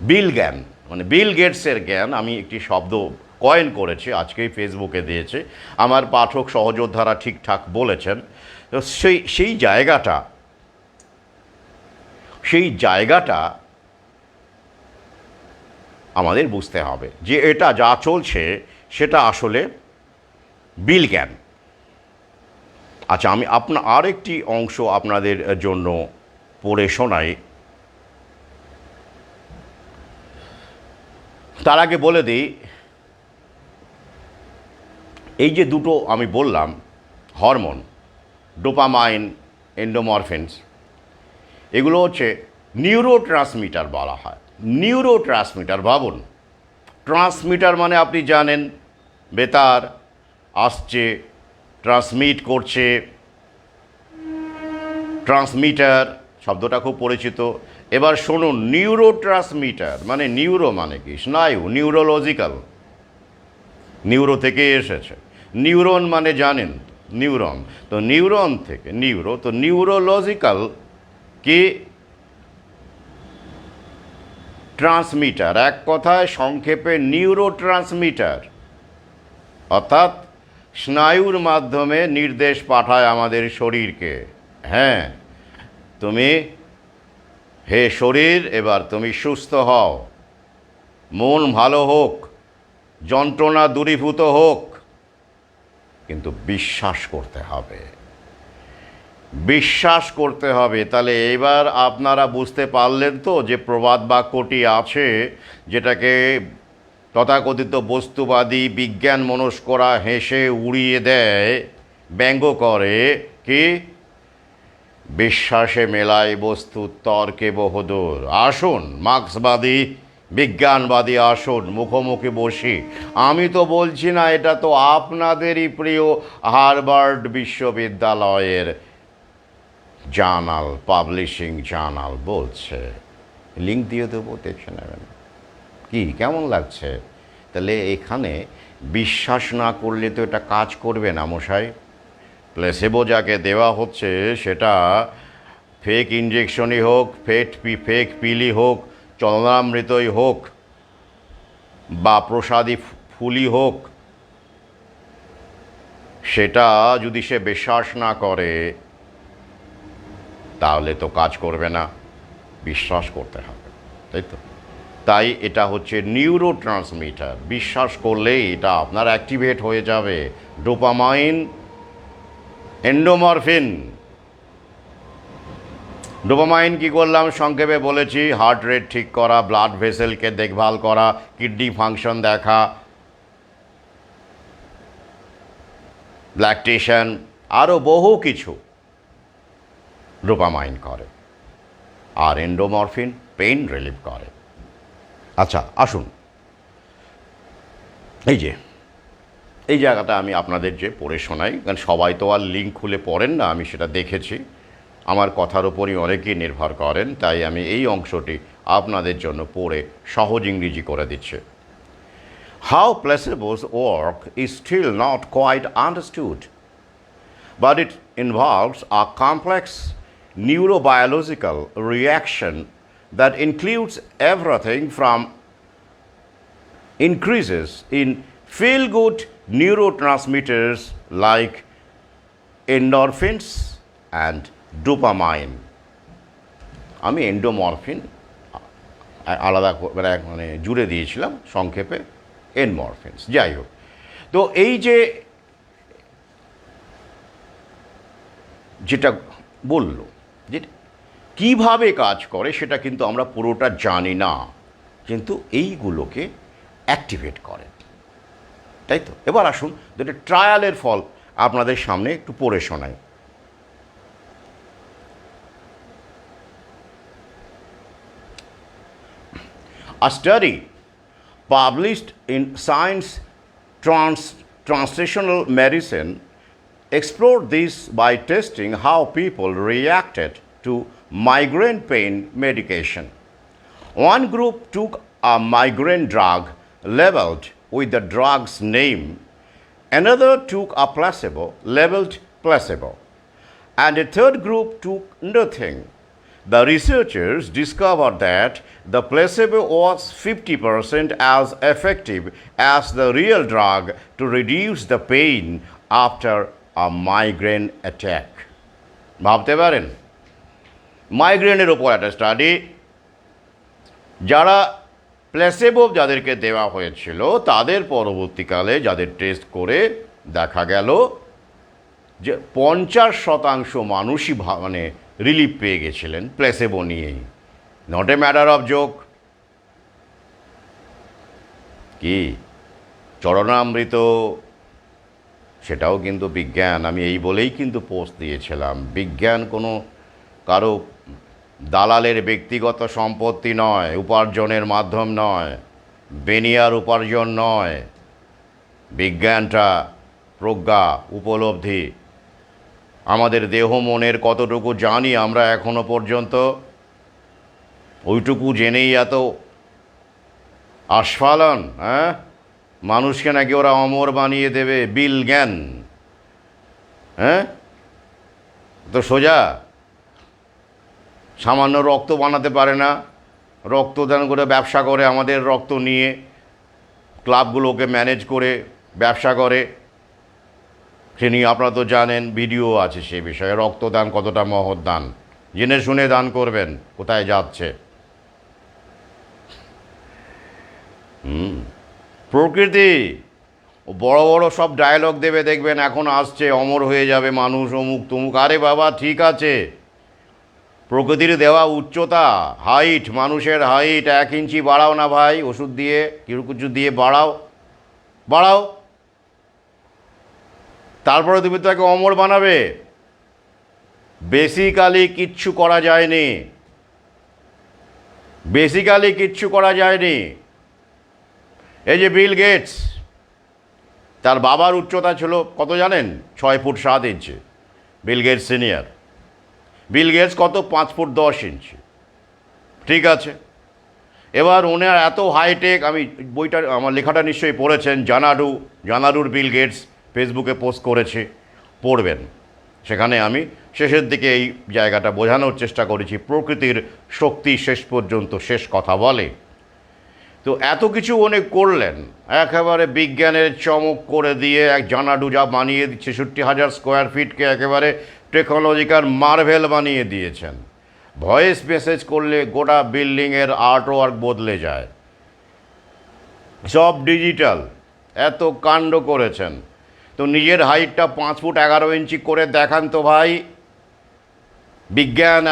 বিল জ্ঞান, মানে বিল গেটসের জ্ঞান। আমি একটি শব্দ কয়েন করেছি, আজকেই ফেসবুকে দিয়েছে, আমার পাঠক সহযোদ্ধারা ঠিকঠাক বলেছেন। তো সেই জায়গাটা আমাদের বুঝতে হবে যে এটা যা চলছে সেটা আসলে বিল জ্ঞান। আচ্ছা, আমি আরেকটি অংশ আপনাদের জন্য পড়ে শোনাই। তার আগে বলে দিই, এই যে দুটো আমি বললাম হরমোন, ডোপামাইন, এন্ডোমরফিনস, এগুলো হচ্ছে নিউরো ট্রান্সমিটার বলা হয়। নিউরো ট্রান্সমিটার, ভাবুন, ট্রান্সমিটার মানে আপনি জানেন বেতার আসছে, ট্রান্সমিট করছে, ট্রান্সমিটার শব্দটা খুব পরিচিত। এবার শুনুন, নিউরো ট্রান্সমিটার মানে, নিউরো মানে কি? স্নায়ু, নিউরোলজিক্যাল, নিউরো থেকে এসেছে। নিউরন মানে জানেন, নিউরন, তো নিউরন থেকে নিউরো, তো নিউরোলজিক্যাল কি? ট্রান্সমিটার, এক কথায় সংক্ষেপে নিউরো ট্রান্সমিটার, অর্থাৎ স্নায়ুর মাধ্যমে নির্দেশ পাঠায় আমাদের শরীরকে, হ্যাঁ তুমি, হে শরীর এবার তুমি সুস্থ হও, মন ভালো হোক, যন্ত্রণা দূরীভূত হোক, কিন্তু বিশ্বাস করতে হবে, বিশ্বাস করতে হবে। তাহলে এবার আপনারা বুঝতে পারলেন তো যে প্রবাদ বাক্যটি আছে, যেটাকে তথাকথিত বস্তুবাদী বিজ্ঞান মনস্করা হেসে উড়িয়ে দেয়, ব্যঙ্গ করে, কি? বিশ্বাসে মেলায় বস্তু তর্কে বহুদূর। আসুন মার্ক্সবাদী, বিজ্ঞানবাদী, আসুন মুখোমুখি বসি। আমি তো বলছি না, এটা তো আপনাদেরই প্রিয় হার্ভার্ড বিশ্ববিদ্যালয়ের জার্নাল, পাবলিশিং জার্নাল বলছে। লিঙ্ক দিয়ে দেবো, দেখে নেবেন। কি কেমন লাগছে? তাহলে এখানে বিশ্বাস না করলে তো এটা কাজ করবে না মশাই। প্লেসেবো যাকে দেওয়া হচ্ছে সেটা ফেক ইঞ্জেকশনই হোক, ফেক পিলই হোক, চলনামৃতই হোক, বা প্রসাদী ফুলই হোক, সেটা যদি সে বিশ্বাস না করে তাহলে তো কাজ করবে না, বিশ্বাস করতে হবে, তাই তো? তাই এটা হচ্ছে নিউরো ট্রান্সমিটার, বিশ্বাস করলেই এটা আপনার অ্যাক্টিভেট হয়ে যাবে। ডোপামাইন, এন্ডোমরফিন। ডোপামাইন কী করলাম সংক্ষেপে বলেছি, হার্ট রেট ঠিক করা, ব্লাড ভেসেলকে দেখভাল করা, কিডনি ফাংশন দেখা, ল্যাকটেশন, আরও বহু কিছু ডোপামাইন করে। আর এন্ডোমরফিন পেইন রিলিফ করে। আচ্ছা আসুন, এই জায়গাটা আমি আপনাদের যে পড়ে শোনাই, কারণ সবাই তো আর লিঙ্ক খুলে পড়েন না, আমি সেটা দেখেছি, আমার কথার ওপরই অনেকেই নির্ভর করেন, তাই আমি এই অংশটি আপনাদের জন্য পড়ে সহজ ইংরেজি করে দিচ্ছি। How placebos work is still not quite understood, but it involves a complex neurobiological reaction that includes everything from increases in feel good neurotransmitters like endorphins and dopamine. আমি এন্ডোমরফিন আলাদা মানে জুড়ে দিয়েছিলাম সংক্ষেপে এনমরফিনস, যাই হোক। তো এই যেটা বলল যে কীভাবে কাজ করে সেটা কিন্তু আমরা পুরোটা জানি না, কিন্তু এইগুলোকে অ্যাক্টিভেট করে, তাই তো। এবার আসুন দুটো ট্রায়ালের ফল আপনাদের সামনে একটু পড়ে শোনাই। A study published in Science Translational Medicine explored this by testing how people reacted to migraine pain medication. One group took a migraine drug labeled with the drug's name, another took a placebo labeled placebo, and a third group took nothing. The researchers discovered that the placebo was 50% as effective as the real drug to reduce the pain after a migraine attack. ভাবতে পারেন, মাইগ্রেনের ওপর একটা study, যারা প্লেসেবো যাদেরকে দেওয়া হয়েছিল তাদের পরবর্তীকালে যাদের টেস্ট করে দেখা গেল যে 50% মানুষই মানে রিলিফ পেয়ে গেছিলেন প্লেসেবো নিয়েই। Not a matter of joke. কি চরণামৃত, সেটাও কিন্তু বিজ্ঞান। আমি এই বলেই কিন্তু পোস্ট দিয়েছিলাম, বিজ্ঞান কোনো কারো দালালের ব্যক্তিগত সম্পত্তি নয়, উপার্জনের মাধ্যম নয়, বেনিয়ার উপার্জন নয়। বিজ্ঞানটা প্রজ্ঞা, উপলব্ধি। আমাদের দেহ মনের কতটুকু জানি আমরা এখনো পর্যন্ত, ওইটুকু জেনেই এত আস্ফালন। হ্যাঁ, মানুষকে নাকি ওরা অমর বানিয়ে দেবে, বিল জ্ঞান। হ্যাঁ, তো সোজা সামান্য রক্ত বানাতে পারে না, রক্তদান করে ব্যবসা করে, আমাদের রক্ত নিয়ে ক্লাবগুলোকে ম্যানেজ করে ব্যবসা করে। সে নিয়ে আপনারা তো জানেন, ভিডিও আছে সে বিষয়ে, রক্তদান কতটা মহৎ দান, জেনে শুনে দান করবেন, কোথায় যাচ্ছে। প্রকৃতি বড় বড় সব ডায়লগ দেবে, দেখবেন এখন আসছে অমর হয়ে যাবে মানুষ, অমুক তমুক। আরে বাবা ঠিক আছে, প্রকৃতির দেওয়া উচ্চতা, হাইট, মানুষের হাইট 1 ইঞ্চি বাড়াও না ভাই, ওষুধ দিয়ে কিছু দিয়ে বাড়াও, তারপরে তুমি তাকে অমর বানাবে। বেসিক্যালি কিচ্ছু করা যায়নি, এই যে বিল গেটস, তার বাবার উচ্চতা ছিল কত জানেন? 6 feet 7 inch. Bill Gates senior. Bill Gates কত? 5 ফুট 10 ইঞ্চি। ঠিক আছে, এবার ওনার এত হাইটেক, আমি বইটা আমার লেখাটা নিশ্চয়ই পড়েছেন, জানাডুর বিল গেটস, ফেসবুকে পোস্ট করেছে, পড়বেন। সেখানে আমি শেষের দিকে এই জায়গাটা বোঝানোর চেষ্টা করেছি, প্রকৃতির শক্তি শেষ পর্যন্ত শেষ কথা বলে। তো এত কিছু উনি করলেন, একেবারে বিজ্ঞানের চমক করে দিয়ে এক জানাডু যা বানিয়ে 66,000 স্কোয়ার ফিটকে একেবারে টেকনোলজিক্যাল মার্ভেল বানিয়ে দিয়েছেন। ভয়েস মেসেজ করলে গোটা বিল্ডিংয়ের আর্টওয়ার্ক বদলে যায়, সব ডিজিটাল। এত কাণ্ড করেছেন, তো নিজের হাইটটা 5 ফুট 11 ইঞ্চি করে দেখান তো ভাই। বিজ্ঞান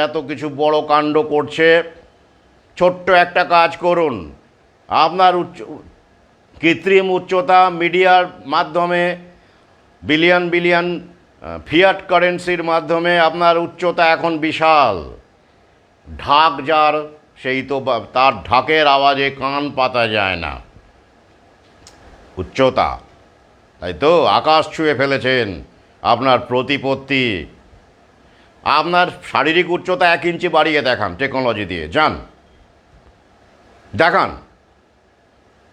এত কিছু বড় কাণ্ড করছে, ছোট্ট একটা কাজ করুন। আপনার কৃত্রিম উচ্চতা মিডিয়ার মাধ্যমে, বিলিয়ন ফিয়াট কারেন্সির মাধ্যমে আপনার উচ্চতা এখন বিশাল। ঢাক যার, সেই তো তার ঢাকের আওয়াজে কান পাতা যায় না। উচ্চতা, তাই তো আকাশ ছুঁয়ে ফেলেছেন আপনার প্রতিপত্তি। আপনার শারীরিক উচ্চতা 1 ইঞ্চি বাড়িয়ে দেখান টেকনোলজি দিয়ে, দেখান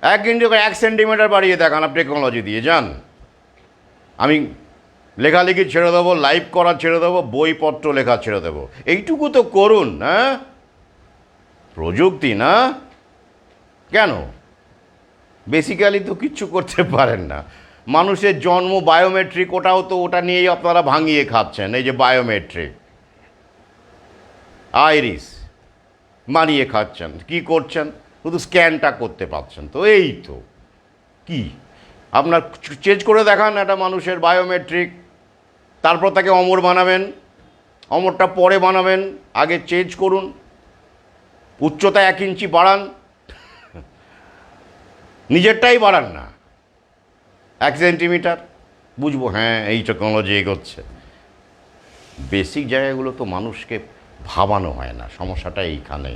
1 ইঞ্চি 1 সেন্টিমিটার বাড়িয়ে দেখান আপনি টেকনোলজি দিয়ে, আমি লেখালেখি ছেড়ে দেবো, লাইভ করা ছেড়ে দেবো, বইপত্র লেখা ছেড়ে দেবো, এইটুকু তো করুন। হ্যাঁ, প্রযুক্তি না, কেন? বেসিক্যালি তো কিচ্ছু করতে পারেন না। মানুষের জন্ম বায়োমেট্রিক, ওটা নিয়েই আপনারা ভাঙিয়ে খাচ্ছেন। এই যে বায়োমেট্রিক, আইরিস মানিয়ে খাচ্ছেন, কি করছেন? শুধু স্ক্যানটা করতে পারছেন। তো এই তো কি আপনার চেঞ্জ করে দেখান একটা মানুষের বায়োমেট্রিক, তারপর তাকে অমর বানাবেন। অমরটা পরে বানাবেন, আগে চেঞ্জ করুন। উচ্চতা 1 ইঞ্চি বাড়ান, নিজেরটাই বাড়ান না, 1 সেন্টিমিটার, বুঝবো হ্যাঁ এই টেকনোলজি এগোচ্ছে। বেসিক জায়গাগুলো তো মানুষকে ভাবানো হয় না। সমস্যাটা এইখানে।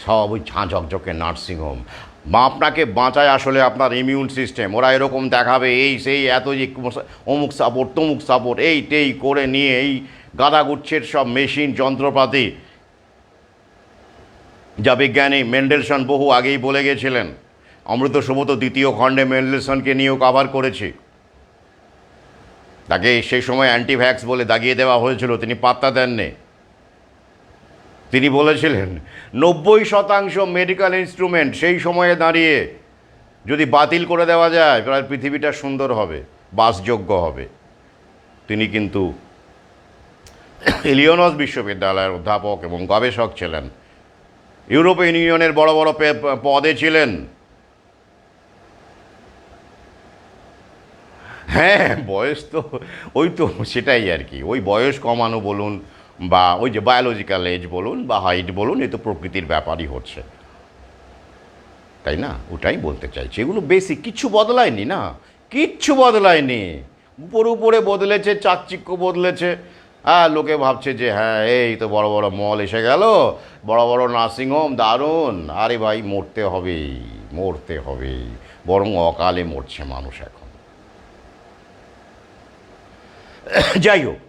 সব ওই ঝাঁ ঝকঝকে নার্সিংহোম। আপনাকে বাঁচায় আসলে আপনার ইমিউন সিস্টেম। ওরা এরকম দেখাবে এই সেই, এত যে অমুক সাপোর্ট তমুক সাপোর্ট, এই টেই করে নিয়ে এই গাদাগুচ্ছের সব মেশিন যন্ত্রপাতি, যা বিজ্ঞানী মেন্ডেলসন বহু আগেই বলে গেছিলেন। অমৃত সুব্রত দ্বিতীয় খণ্ডে মেন্ডেলসনকে নিয়েও কভার করেছি। তাকে সেই সময় অ্যান্টিভ্যাক্স বলে দাগিয়ে দেওয়া হয়েছিল, তিনি পাত্তা দেননি। তিনি বলেছিলেন 90% মেডিকেল ইনস্ট্রুমেন্ট সেই সময়ে দাঁড়িয়ে যদি বাতিল করে দেওয়া যায়, প্রায় পৃথিবীটা সুন্দর হবে, বাসযোগ্য হবে। তিনি কিন্তু ইলিনয়েস বিশ্ববিদ্যালয়ের অধ্যাপক এবং গবেষক ছিলেন, ইউরোপিয়ান ইউনিয়নের বড় বড় পদে ছিলেন। হ্যাঁ, বয়স তো ওই তো সেটাই আর কি। ওই বয়স কমানো বলুন, বা ওই যে বায়োলজিক্যাল এজ বলুন, বা হাইট বলুন, এ তো প্রকৃতির ব্যাপারই হচ্ছে, তাই না? ওটাই বলতে চাইছি। এগুলো বেসিক, কিচ্ছু বদলায়নি না, কিচ্ছু বদলায়নি। উপরে উপরে বদলেছে, চাকচিক্য বদলেছে। লোকে ভাবছে যে হ্যাঁ এই তো বড় বড় মল এসে গেল, বড় বড় নার্সিংহোম, দারুণ। আরে ভাই, মরতে হবেই, মরতে হবেই, বরং অকালে মরছে মানুষ এখন। যাই হোক,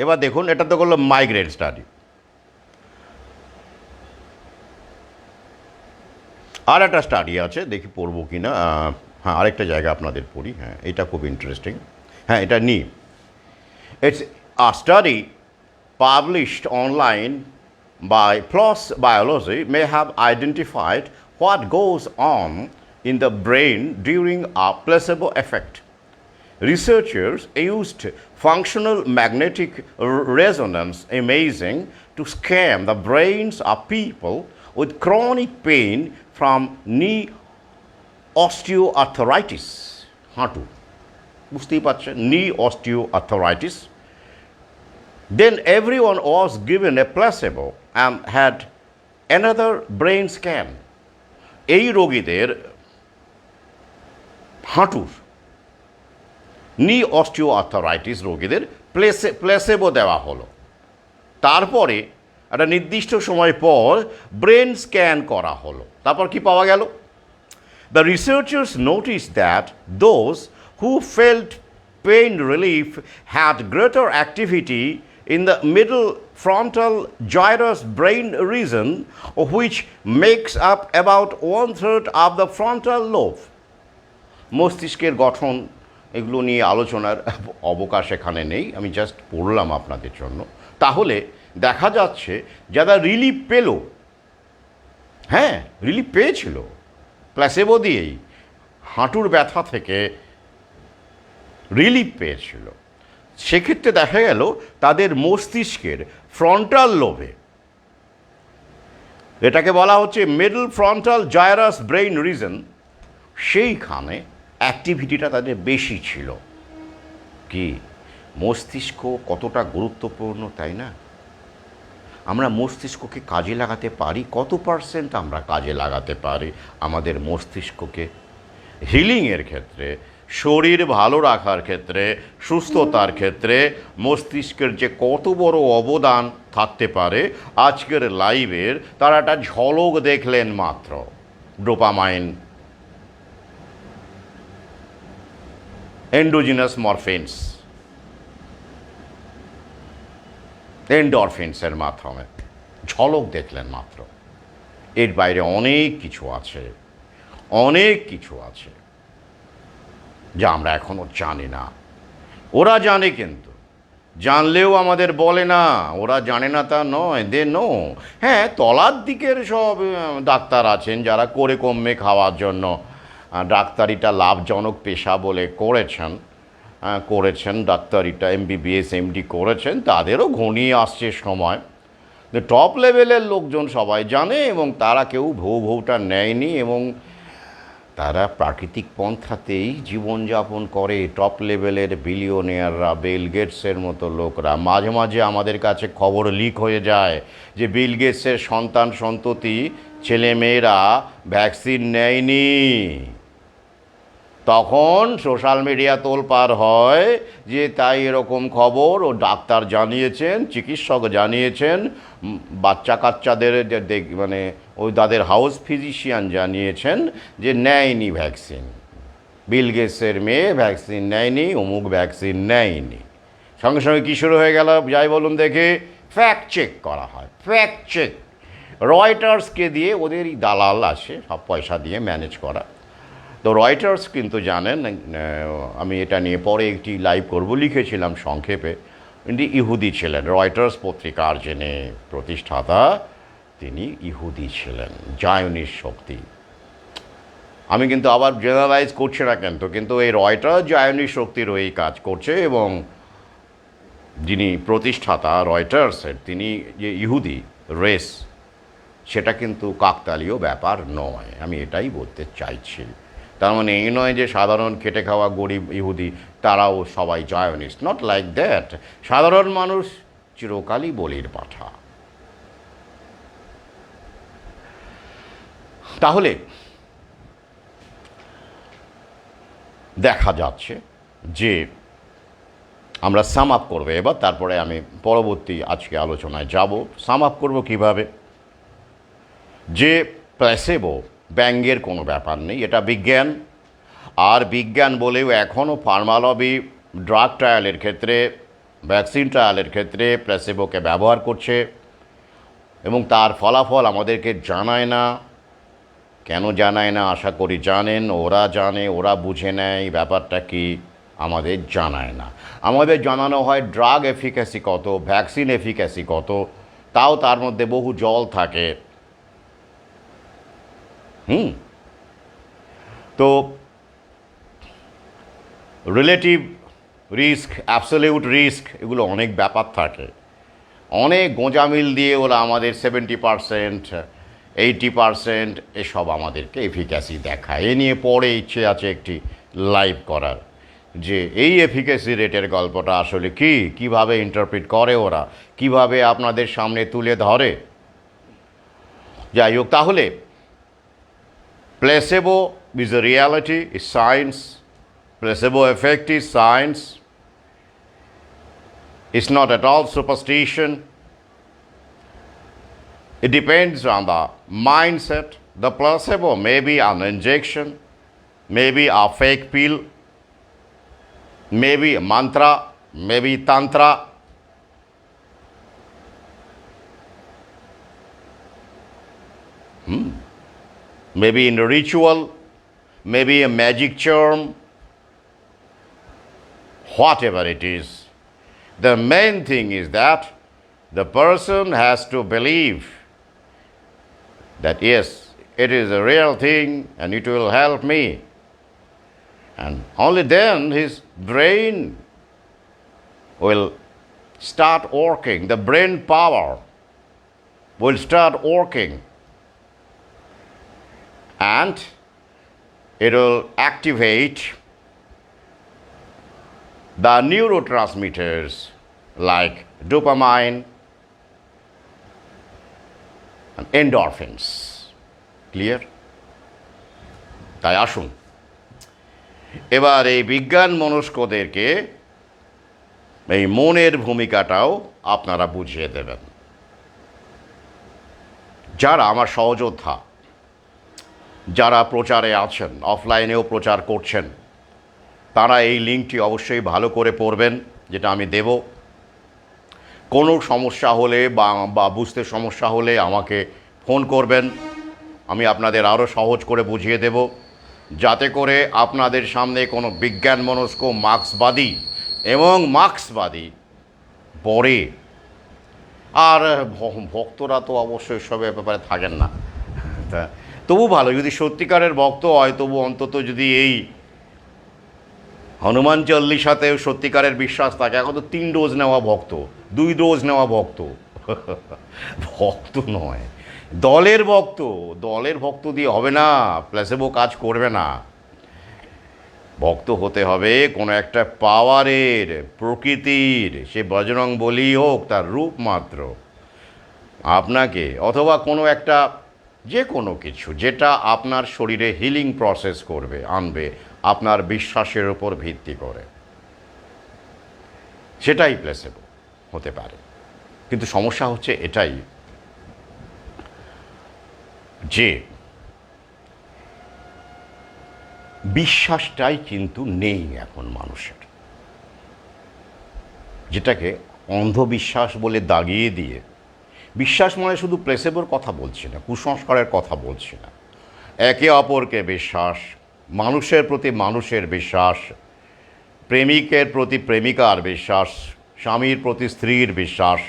এবার দেখুন, এটা তো করলো মাইগ্রেন্ট স্টাডি। আর একটা স্টাডি আছে, দেখি পড়বো কি না। হ্যাঁ, আরেকটা জায়গা আপনাদের পড়ি। হ্যাঁ, এটা খুব ইন্টারেস্টিং। হ্যাঁ, এটা নিই। It's a study published online by PLOS Biology may have identified what goes on in the brain during a placebo effect. Researchers used functional magnetic resonance imaging to scan the brains of people with chronic pain from knee osteoarthritis. হাঁটু, বুঝতেই পারছেন, knee osteoarthritis. Then everyone was given a placebo and had another brain scan. এই রোগীদের হাঁটুর, নি osteoarthritis রোগীদের প্লেসেবো দেওয়া হলো। তারপরে একটা নির্দিষ্ট সময় পর ব্রেন স্ক্যান করা হলো। তারপর কি পাওয়া গেল? The researchers noticed that those who felt pain relief had greater activity in the middle frontal gyrus brain region, which makes up about 1/3 of the frontal lobe. মস্তিষ্কের গঠন, এগুলো নিয়ে আলোচনার অবকাশ এখানে নেই, আমি জাস্ট পড়লাম আপনাদের জন্য। তাহলে দেখা যাচ্ছে যারা রিলিফ পেল, হ্যাঁ রিলিফ পেয়েছিল প্ল্যাসেবো দিয়েই, হাঁটুর ব্যথা থেকে রিলিফ পেয়েছিল, সেক্ষেত্রে দেখা গেল তাদের মস্তিষ্কের ফ্রন্টাল লোবে, এটাকে বলা হচ্ছে middle frontal gyrus brain reason, সেইখানে অ্যাক্টিভিটিটা তাদের বেশি ছিল। কি মস্তিষ্ক কতটা গুরুত্বপূর্ণ, তাই না? আমরা মস্তিষ্ককে কাজে লাগাতে পারি, কত পার্সেন্ট আমরা কাজে লাগাতে পারি আমাদের মস্তিষ্ককে হিলিংয়ের ক্ষেত্রে, শরীর ভালো রাখার ক্ষেত্রে, সুস্থতার ক্ষেত্রে মস্তিষ্কের যে কত বড় অবদান থাকতে পারে, আজকের লাইভের তারা একটা ঝলক দেখলেন মাত্র। ডোপামাইন, এন্ডোজিনাস মরফিনস, এন্ডরফিনসের মাধ্যমে ঝলক দেখলেন মাত্র। এর বাইরে অনেক কিছু আছে, অনেক কিছু আছে যা আমরা এখনও জানি না। ওরা জানে কিন্তু, জানলেও আমাদের বলে না, ওরা জানে না তা নয়, দে নো। হ্যাঁ, তলার দিকের সব ডাক্তার আছেন যারা করে কমে খাওয়ার জন্য ডাক্তারিটা লাভজনক পেশা বলে করেছেন ডাক্তারিটা, এমবিবিএস এমডি করেছেন, তাদেরও ঘনিয়ে আসছে সময়। টপ লেভেলের লোকজন সবাই জানে এবং তারা কেউ ভৌটা নেয়নি এবং তারা প্রাকৃতিক পন্থাতেই জীবনযাপন করে। টপ লেভেলের বিলিয়নিয়াররা, বিল গেটসের মতো লোকরা। মাঝে মাঝে আমাদের কাছে খবর লিক হয়ে যায় যে বিল গেটসের সন্তান সন্ততি ছেলেমেয়েরা ভ্যাকসিন নেয়নি। তখন সোশ্যাল মিডিয়া তোলপাড় হয় যে তাই এরকম খবর, ও ডাক্তার জানিয়েছেন, চিকিৎসক জানিয়েছেন, বাচ্চা কাচ্চাদের মানে ওই তাদের হাউস ফিজিশিয়ান জানিয়েছেন যে নেয়নি ভ্যাকসিন, বিল গেটসের মেয়ে ভ্যাকসিন নেয়নি, অমুক ভ্যাকসিন নেয়নি। সঙ্গে সঙ্গে কী শুরু হয়ে গেল যাই বলুন দেখে, ফ্যাক্ট চেক করা হয়। ফ্যাক্ট চেক রয়টার্সকে দিয়ে, ওদেরই দালাল আসে সব পয়সা দিয়ে ম্যানেজ করা। তো রয়টার্স কিন্তু জানেন, আমি এটা নিয়ে পরে একটি লাইভ করব, লিখেছিলাম সংক্ষেপে। তিনি ইহুদি ছিলেন। রয়টার্স পত্রিকার যিনি প্রতিষ্ঠাতা তিনি ইহুদি ছিলেন, জায়নিস্ট শক্তি। আমি কিন্তু আবার জেনারেলাইজ করছি না কিন্তু এই রয়টার্স জায়নিস্ট শক্তির ওই কাজ করছে এবং যিনি প্রতিষ্ঠাতা রয়টার্সের তিনি যে ইহুদি রেস, সেটা কিন্তু কাকতালীয় ব্যাপার নয়, আমি এটাই বলতে চাইছি। তার মানে এই নয় যে সাধারণ খেটে খাওয়া গরিব ইহুদি তারাও সবাই জায়নিস্ট, নট লাইক দ্যাট। সাধারণ মানুষ চিরকালই বলির পাঠা। তাহলে দেখা যাচ্ছে যে আমরা সাম আপ করবো এবার, তারপরে আমি পরবর্তী আজকে আলোচনায় যাব। সাম আপ করবো কীভাবে? যে প্লেসেবো ব্যঙ্গের কোনো ব্যাপার নেই, এটা বিজ্ঞান। আর বিজ্ঞান বলেও এখনও ফার্মা লবি ড্রাগ ট্রায়ালের ক্ষেত্রে, ভ্যাকসিন ট্রায়ালের ক্ষেত্রে প্লেসেবোকে ব্যবহার করছে এবং তার ফলাফল আমাদেরকে জানায় না। কেন জানায় না? আশা করি জানেন, ওরা জানে, ওরা বুঝে নেয় ব্যাপারটা কি, আমাদের জানায় না। আমাদের জানানো হয় ড্রাগ এফিক্যাসি কত, ভ্যাকসিন এফিক্যাসি কত, তাও তার মধ্যে বহু জল থাকে। তো রিলেটিভ রিস্ক, অ্যাবসলিউট রিস্ক, এগুলো অনেক ব্যাপার থাকে। অনেক গোঁজামিল দিয়ে ওরা আমাদের 70%, 80% এসব আমাদেরকে এফিক্যাসি দেখায়। এ নিয়ে পরে ইচ্ছে আছে একটি লাইভ করার, যে এই এফিক্যাসি রেটের গল্পটা আসলে কি, কিভাবে ইন্টারপ্রিট করে ওরা, কিভাবে আপনাদের সামনে তুলে ধরে। যাই হোক, তাহলে placebo is a reality, is science. Placebo effect is science. It's not at all superstition. It depends on the mindset. The placebo may be an injection, maybe a fake pill, maybe a mantra, maybe tantra. Maybe in a ritual, maybe a magic charm, whatever it is. The main thing is that the person has to believe that yes, it is a real thing and it will help me. And only then his brain will start working, the brain power will start working. And it will activate the neurotransmitters like dopamine and endorphins. Clear? তাই আসুন এবার এই বিজ্ঞান মনস্কদেরকে এই মনের ভূমিকাটাও আপনারা বুঝিয়ে দেবেন। যারা আমার সহযোদ্ধা, যারা প্রচারে আছেন, অফলাইনেও প্রচার করছেন, তারা এই লিঙ্কটি অবশ্যই ভালো করে পড়বেন, যেটা আমি দেব। কোনো সমস্যা হলে বা বুঝতে সমস্যা হলে আমাকে ফোন করবেন, আমি আপনাদের আরও সহজ করে বুঝিয়ে দেব, যাতে করে আপনাদের সামনে কোনো বিজ্ঞান মনস্ক মার্ক্সবাদী এবং মার্ক্সবাদী পরে। আর ভক্তরা তো অবশ্যই সবের ব্যাপারে থাকেন না, তা তবু ভালো, যদি সত্যিকারের ভক্ত হয় তবু অন্তত যদি এই হনুমান চল্লিশাতেও সত্যিকারের বিশ্বাস থাকে। এখন তো 3 ডোজ নেওয়া ভক্ত, 2 ডোজ নেওয়া ভক্ত, ভক্ত নয়, দলের ভক্ত। দলের ভক্ত দিয়ে হবে না, প্লেসেবো কাজ করবে না। ভক্ত হতে হবে কোনো একটা পাওয়ারের, প্রকৃতির, সে বজরং বলি হোক, তার রূপ মাত্র আপনাকে, অথবা কোনো একটা যে কোনো কিছু যেটা আপনার শরীরে হিলিং প্রসেস করবে, আনবে আপনার বিশ্বাসের উপর ভিত্তি করে, সেটাই প্লেসেবো হতে পারে। কিন্তু সমস্যা হচ্ছে এটাই যে বিশ্বাসটাই কিন্তু নেই এখন মানুষের, যেটাকে অন্ধবিশ্বাস বলে দাগিয়ে দিয়ে, বিশ্বাস মানে শুধু প্লেসেবোর কথা বলছি না, কুসংস্কারের কথা বলছি না, একে অপরকে বিশ্বাস, মানুষের প্রতি মানুষের বিশ্বাস, প্রেমিকের প্রতি প্রেমিকার বিশ্বাস, স্বামীর প্রতি স্ত্রীর বিশ্বাস,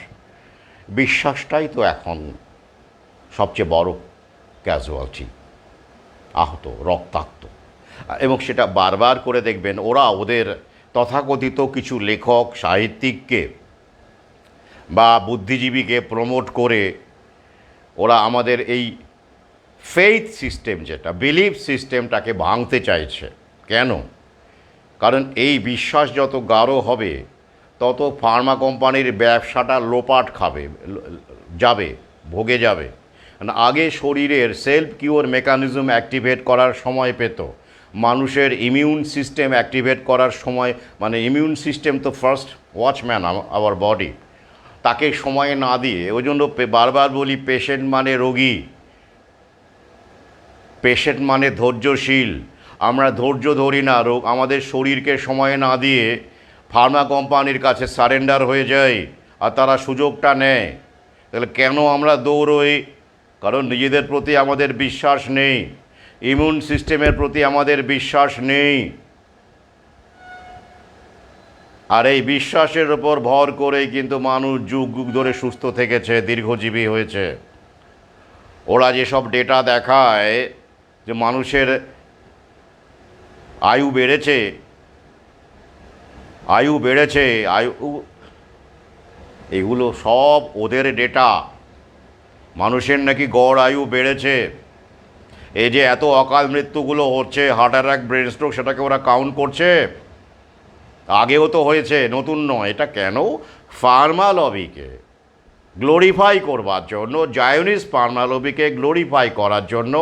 বিশ্বাসটাই তো এখন সবচেয়ে বড় ক্যাজুয়ালিটি, আহত, রক্তাক্ত। এবং সেটা বারবার করে দেখবেন ওরা ওদের তথাকথিত কিছু লেখক, সাহিত্যিককে বা বুদ্ধিজীবীকে প্রমোট করে ওরা আমাদের এই ফেইথ সিস্টেম, যেটা বিলিফ সিস্টেমটাকে ভাঙতে চাইছে। কেন? কারণ এই বিশ্বাস যত গাঢ় হবে তত ফার্মা কোম্পানির ব্যবসাটা লোপাট খাবে, যাবে, ভোগে যাবে। আগে শরীরের সেলফ কিওর মেকানিজম অ্যাক্টিভেট করার সময় পেত, মানুষের ইমিউন সিস্টেম অ্যাক্টিভেট করার সময়, মানে ইমিউন সিস্টেম তো ফার্স্ট ওয়াচম্যান আওয়ার বডি, তাকে সময় না দিয়ে, ওই জন্য বারবার বলি পেশেন্ট মানে রোগী, পেশেন্ট মানে ধৈর্যশীল। আমরা ধৈর্য ধরি না, রোগ আমাদের শরীরকে সময় না দিয়ে ফার্মা কোম্পানির কাছে সারেন্ডার হয়ে যায়, আর তারা সুযোগটা নেয়। তাহলে কেন আমরা দৌড়ই? কারণ নিজেদের প্রতি আমাদের বিশ্বাস নেই, ইমিউন সিস্টেমের প্রতি আমাদের বিশ্বাস নেই। আর এই বিশ্বাসের ওপর ভর করেই কিন্তু মানুষ যুগ যুগ ধরে সুস্থ থেকেছে, দীর্ঘজীবী হয়েছে। ওরা যেসব ডেটা দেখায় যে মানুষের আয়ু বেড়েছে, এগুলো সব ওদের ডেটা। মানুষের নাকি গড় আয়ু বেড়েছে। এই যে এত অকাল মৃত্যুগুলো হচ্ছে, হার্ট অ্যাটাক, ব্রেন স্ট্রোক, সেটাকে ওরা কাউন্ট করছে। আগেও তো হয়েছে, নতুন নয়। এটা কেন? ফার্মা লবিকে গ্লোরিফাই করবার জন্য, জায়োনিস ফার্মা লবিকে গ্লোরিফাই করার জন্য,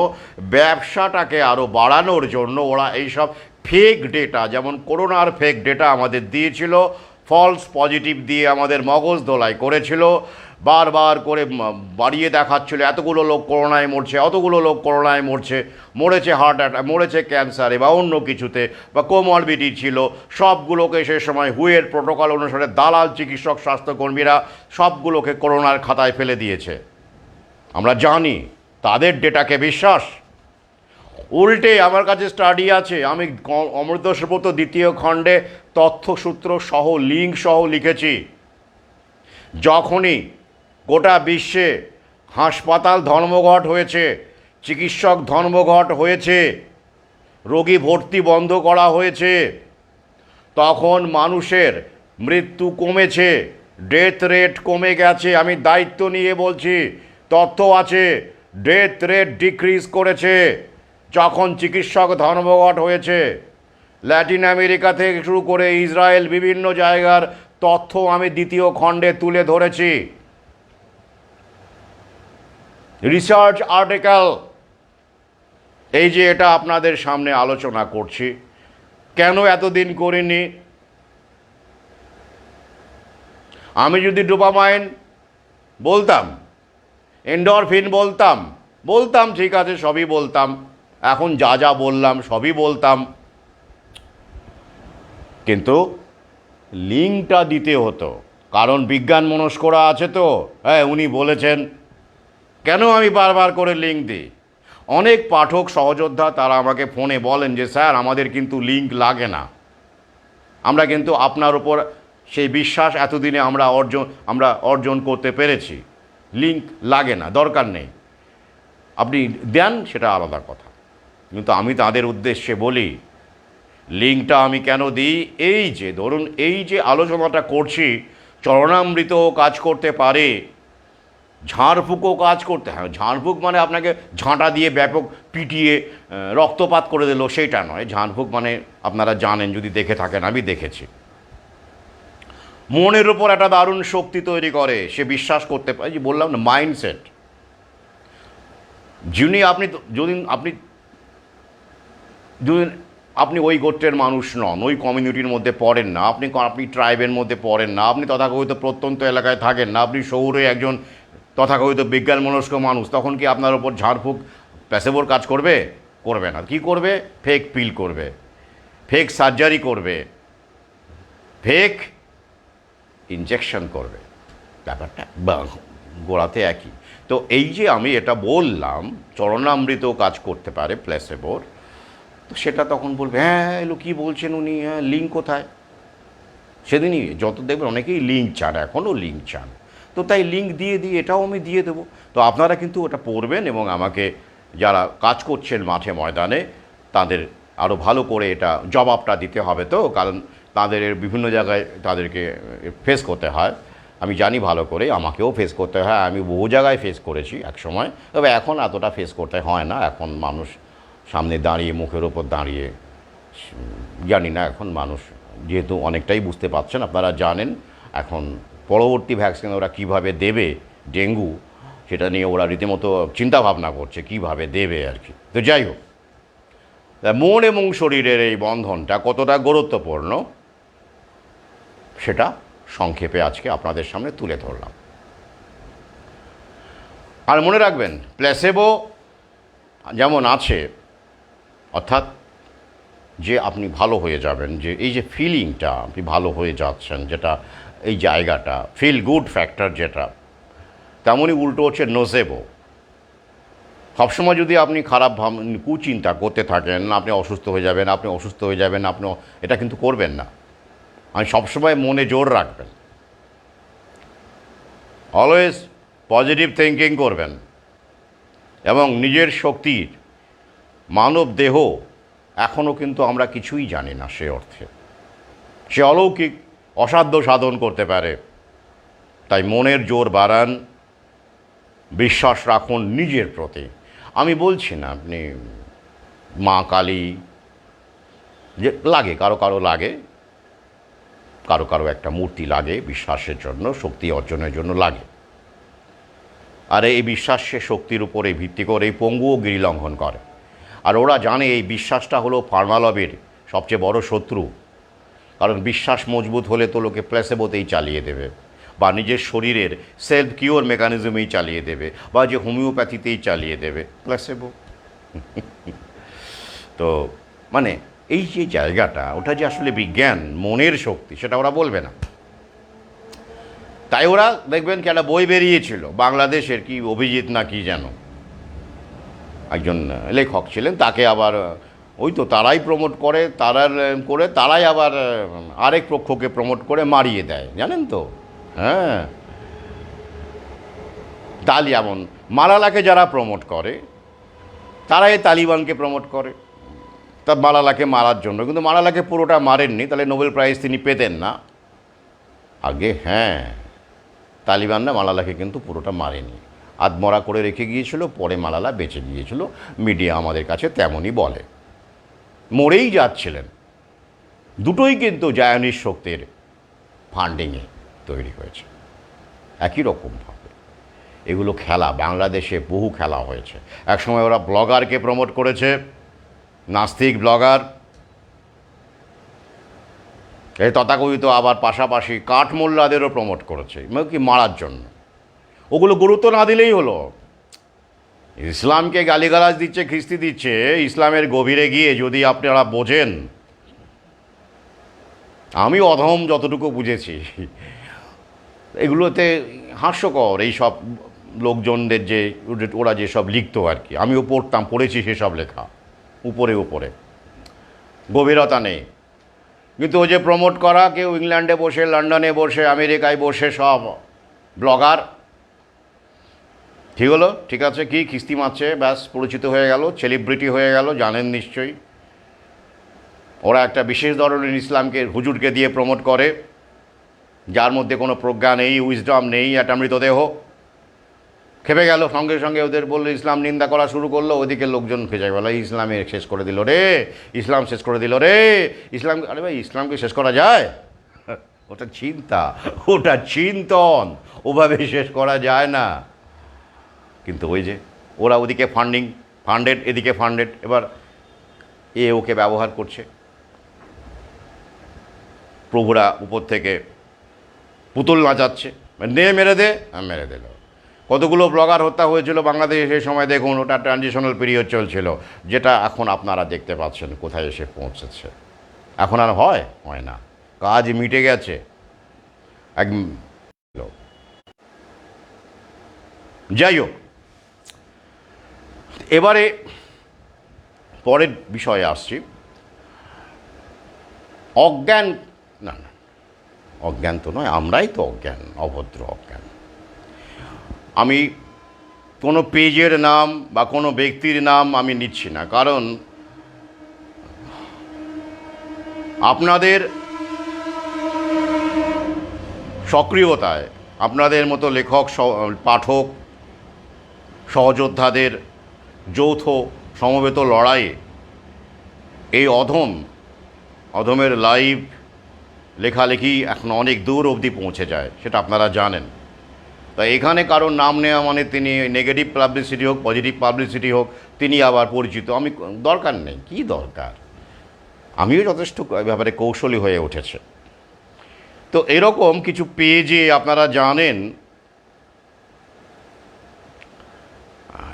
ব্যবসাটাকে আরও বাড়ানোর জন্য ওরা এইসব ফেক ডেটা, যেমন করোনার ফেক ডেটা আমাদের দিয়েছিল, ফলস পজিটিভ দিয়ে আমাদের মগজ ধোলাই করেছিল, বারবার করে বাড়িয়ে দেখাচ্ছিল এতগুলো লোক করোনায় মরছে, অতগুলো লোক করোনায় মরছে, মরেছে হার্ট অ্যাটাক, মরেছে ক্যান্সারে বা অন্য কিছুতে, বা কোমরবিডি ছিল, সবগুলোকে সে সময় হুয়ের প্রোটোকল অনুসারে দালাল চিকিৎসক, স্বাস্থ্যকর্মীরা সবগুলোকে করোনার খাতায় ফেলে দিয়েছে। আমরা জানি তাদের ডেটাকে বিশ্বাস। উল্টে আমার কাছে স্টাডি আছে, আমি অমৃত সুব্রত 2য় খণ্ডে তথ্যসূত্র সহ, লিঙ্ক সহ লিখেছি। যখনই গোটা বিশ্বে হাসপাতাল ধর্মঘট হয়েছে, চিকিৎসক ধর্মঘট হয়েছে, রোগী ভর্তি বন্ধ করা হয়েছে, তখন মানুষের মৃত্যু কমেছে, ডেথ রেট কমে গেছে। আমি দায়িত্ব নিয়ে বলছি, তথ্য আছে, ডেথ রেট ডিক্রিজ করেছে যখন চিকিৎসক ধর্মঘট হয়েছে। ল্যাটিন আমেরিকা থেকে শুরু করে ইসরায়েল, বিভিন্ন জায়গার তথ্য আমি 2য় খণ্ডে তুলে ধরেছি। রিসার্চ আর্টিকেল, এই যে এটা আপনাদের সামনে আলোচনা করছি। কেন এতদিন করিনি? আমি যদি ডোপামাইন বলতাম, এন্ডরফিন বলতাম ঠিক আছে, সবই বলতাম, এখন যা যা বললাম সবই বলতাম, কিন্তু লিঙ্কটা দিতে হতো, কারণ বিজ্ঞান মনস্করা আছে তো। হ্যাঁ, উনি বলেছেন, কেন আমি বারবার করে লিঙ্ক দিই? অনেক পাঠক সহযোদ্ধা তারা আমাকে ফোনে বলেন যে স্যার আমাদের কিন্তু লিঙ্ক লাগে না, আমরা কিন্তু আপনার উপর সেই বিশ্বাস এতদিনে আমরা অর্জন করতে পেরেছি। লিঙ্ক লাগে না, দরকার নেই। আপনি দেন সেটা আলাদা কথা, কিন্তু আমি তাদের উদ্দেশ্যে বলি লিঙ্কটা আমি কেন দিই, এই যে ধরুন এই যে আলোচনাটা করছি, চরণামৃতও কাজ করতে পারে, ঝাড়ফুঁকও কাজ করতে হয়। ঝাড়ফুঁক মানে আপনাকে ঝাঁটা দিয়ে ব্যাপক পিটিয়ে রক্তপাত করে দিল, সেইটা নয়। ঝাড়ফুঁক মানে আপনারা জানেন, যদি দেখে থাকেন, আমি দেখেছি, মনের ওপর একটা দারুণ শক্তি তৈরি করে, সে বিশ্বাস করতে পারে। যে বললাম না, মাইন্ডসেট। যিনি আপনি ওই গোত্রের মানুষ নন, ওই কমিউনিটির মধ্যে পড়েন না, আপনি ট্রাইবের মধ্যে পড়েন না, আপনি তথাকথিত প্রত্যন্ত এলাকায় থাকেন না, আপনি শহুরে একজন তথাকথিত বিজ্ঞানমনস্ক মানুষ, তখন কি আপনার ওপর ঝাড়ফুঁক প্যাসেবোর কাজ করবে? করবে না। কি করবে? ফেক পিল করবে, ফেক সার্জারি করবে, ফেক ইনজেকশন করবে। ব্যাপারটা গোড়াতে একই। তো এই যে আমি এটা বললাম চরণামৃত কাজ করতে পারে প্লেসেবোর, তো সেটা তখন বলবে হ্যাঁ এলো কী বলছেন উনি, হ্যাঁ লিঙ্ক কোথায়? সেদিনই যত দেখবেন অনেকেই লিঙ্ক চান, এখনও লিঙ্ক চান। তো তাই লিঙ্ক দিয়ে এটাও আমি দিয়ে দেবো। তো আপনারা কিন্তু ওটা পড়বেন এবং আমাকে, যারা কাজ করছেন মাঠে ময়দানে, তাদের আরও ভালো করে এটা জবাবটা দিতে হবে। তো কারণ তাদের বিভিন্ন জায়গায় তাদেরকে ফেস করতে হয়, আমি জানি ভালো করে, আমাকেও ফেস করতে হয়। আমি বহু জায়গায় ফেস করেছি এক সময়, তবে এখন এতটা ফেস করতে হয় না। এখন মানুষ সামনে দাঁড়িয়ে, মুখের ওপর দাঁড়িয়ে, জানি না এখন মানুষ যেহেতু অনেকটাই বুঝতে পারছেন, আপনারা জানেন এখন পরবর্তী ভ্যাকসিন ওরা কীভাবে দেবে ডেঙ্গু, সেটা নিয়ে ওরা রীতিমতো চিন্তাভাবনা করছে কীভাবে দেবে আর কি। তো যাই হোক, মন এবং শরীরের এই বন্ধনটা কতটা গুরুত্বপূর্ণ সেটা সংক্ষেপে আজকে আপনাদের সামনে তুলে ধরলাম। আর মনে রাখবেন, প্লেসেবো যেমন আছে, অর্থাৎ যে আপনি ভালো হয়ে যাবেন, যে এই যে ফিলিংটা আপনি ভালো হয়ে যাচ্ছেন, যেটা এই জায়গাটা ফিল গুড ফ্যাক্টর যেটা, তেমনই উল্টো হচ্ছে নোসেবো। সবসময় যদি আপনি খারাপ কুচিন্তা করতে থাকেন, আপনি অসুস্থ হয়ে যাবেন, আপনি এটা কিন্তু করবেন না। আমি সবসময় মনে জোর রাখবেন, অলওয়েজ পজিটিভ থিঙ্কিং করবেন, এবং নিজের শক্তির, মানব দেহ এখনও কিন্তু আমরা কিছুই জানি না, সে অর্থে সে অলৌকিক অসাধ্য সাধন করতে পারে। তাই মনের জোর বাড়ান, বিশ্বাস রাখুন নিজের প্রতি। আমি বলছি না আপনি মা কালী যে লাগে, কারো কারো লাগে, কারো কারো একটা মূর্তি লাগে বিশ্বাসের জন্য, শক্তি অর্জনের জন্য লাগে। আর এই বিশ্বাসের শক্তির উপরে ভিত্তি করে এই পঙ্গুও গিরিলঙ্ঘন করে। আর ওরা জানে এই বিশ্বাসটা হলো ফার্মালবের সবচেয়ে বড় শত্রু। কারণ বিশ্বাস মজবুত হলে তো লোকে প্লেসেবোতেই চালিয়ে দেবে, বা নিজের শরীরের সেলফ কিওর মেকানিজমেই চালিয়ে দেবে, বা যে হোমিওপ্যাথিতেই চালিয়ে দেবে প্লেসেবো। তো মানে এই যে জায়গাটা, ওটা যে আসলে বিজ্ঞান, মনের শক্তি, সেটা ওরা বলবে না। তাই ওরা দেখবেন কি একটা বই বেরিয়েছিল বাংলাদেশের, কি অভিজিৎ না কি যেন একজন লেখক ছিলেন, তাকে আবার ওই তো তারাই প্রমোট করে, তারাই আবার আরেক পক্ষকে প্রমোট করে মারিয়ে দেয়, জানেন তো। হ্যাঁ, এমন মালালাকে যারা প্রমোট করে, তারাই তালিবানকে প্রমোট করে, তা মালালাকে মারার জন্য। কিন্তু মালালাকে পুরোটা মারেননি, তাহলে নোবেল প্রাইজ তিনি পেতেন না আগে। হ্যাঁ, তালিবানরা মালালাকে কিন্তু পুরোটা মারেনি, আধমরা করে রেখে গিয়েছিল, পরে মালালা বেঁচে গিয়েছিল। মিডিয়া আমাদের কাছে তেমনই বলে, মরেই যাচ্ছিলেন। দুটোই কিন্তু জায়নিস শক্তির ফান্ডিংয়ে তৈরি হয়েছে একই রকমভাবে। এগুলো খেলা, বাংলাদেশে বহু খেলা হয়েছে। একসময় ওরা ব্লগারকে প্রমোট করেছে, নাস্তিক ব্লগার, এই তথাকথিত আবার পাশাপাশি কাঠমোল্লাদেরও প্রমোট করেছে, কি মারার জন্য। ওগুলো গুরুত্ব না দিলেই হলো। ইসলামকে গালিগালাজ দিচ্ছে, খিস্তি দিচ্ছে, ইসলামের গভীরে গিয়ে যদি আপনারা বোঝেন, আমি অধম যতটুকু বুঝেছি, এগুলোতে হাস্যকর এই সব লোকজনদের যে ওরা যেসব লিখতো আর কি, আমিও পড়েছি সেসব লেখা, উপরে উপরে, গভীরতা নেই। কিন্তু ও যে প্রমোট করা, কেউ ইংল্যান্ডে বসে, লন্ডনে বসে, আমেরিকায় বসে সব ব্লগার, ঠিক হলো, ঠিক আছে, কি কিস্তি মারছে, ব্যাস পরিচিত হয়ে গেল, সেলিব্রিটি হয়ে গেল, জানেন নিশ্চয়ই। ওরা একটা বিশেষ ধরনের ইসলামকে, হুজুরকে দিয়ে প্রমোট করে, যার মধ্যে কোনো প্রজ্ঞা নেই, উইজডম নেই, একটা মৃতদেহ। খেপে গেল, সঙ্গে সঙ্গে ওদের বললো, ইসলাম নিন্দা করা শুরু করলো। ওদিকে লোকজন খেজে গেল, ইসলামে শেষ করে দিল রে, ইসলাম শেষ করে দিল রে, ইসলাম। আরে ভাই, ইসলামকে শেষ করা যায়? ওটা চিন্তা, ওটা চিন্তন, ওভাবে শেষ করা যায় না। কিন্তু ওই যে ওরা ওদিকে ফান্ডেড, এদিকে ফান্ডেড, এবার ওকে ব্যবহার করছে। প্রভুরা উপর থেকে পুতুল নাচাচ্ছে, নে মেরে দে, মেরে দিল। কতগুলো ব্লগার হত্যা হয়েছিল বাংলাদেশে সেই সময়, দেখুন, ওটা ট্রানজিশনাল পিরিয়ড চলছিল, যেটা এখন আপনারা দেখতে পাচ্ছেন কোথায় এসে পৌঁছেছে। এখন আর হয় না, কাজ মিটে গেছে। যাই হোক, এবারে পরের বিষয়ে আসছি। অজ্ঞান, না, অজ্ঞান তো নয়, আমরাই তো অজ্ঞান, অভদ্র অজ্ঞান। আমি কোনো পেজের নাম বা কোনো ব্যক্তির নাম আমি নিচ্ছি না, কারণ আপনাদের সক্রিয়তায়, আপনাদের মতো লেখক, পাঠক, সহযোদ্ধাদের যৌথ সমবেত লড়াইয়ে এই অধমের লাইভ লেখালেখি এখন অনেক দূর অবধি পৌঁছে যায়, সেটা আপনারা জানেন। তাই এখানে কারোর নাম নেওয়া মানে তিনি নেগেটিভ পাবলিসিটি হোক, পজিটিভ পাবলিসিটি হোক, তিনি আবার পরিচিত, আমি দরকার নেই, কি দরকার। আমিও যথেষ্ট ব্যাপারে কৌশলী হয়ে উঠেছে। তো এরকম কিছু পেজে আপনারা জানেন,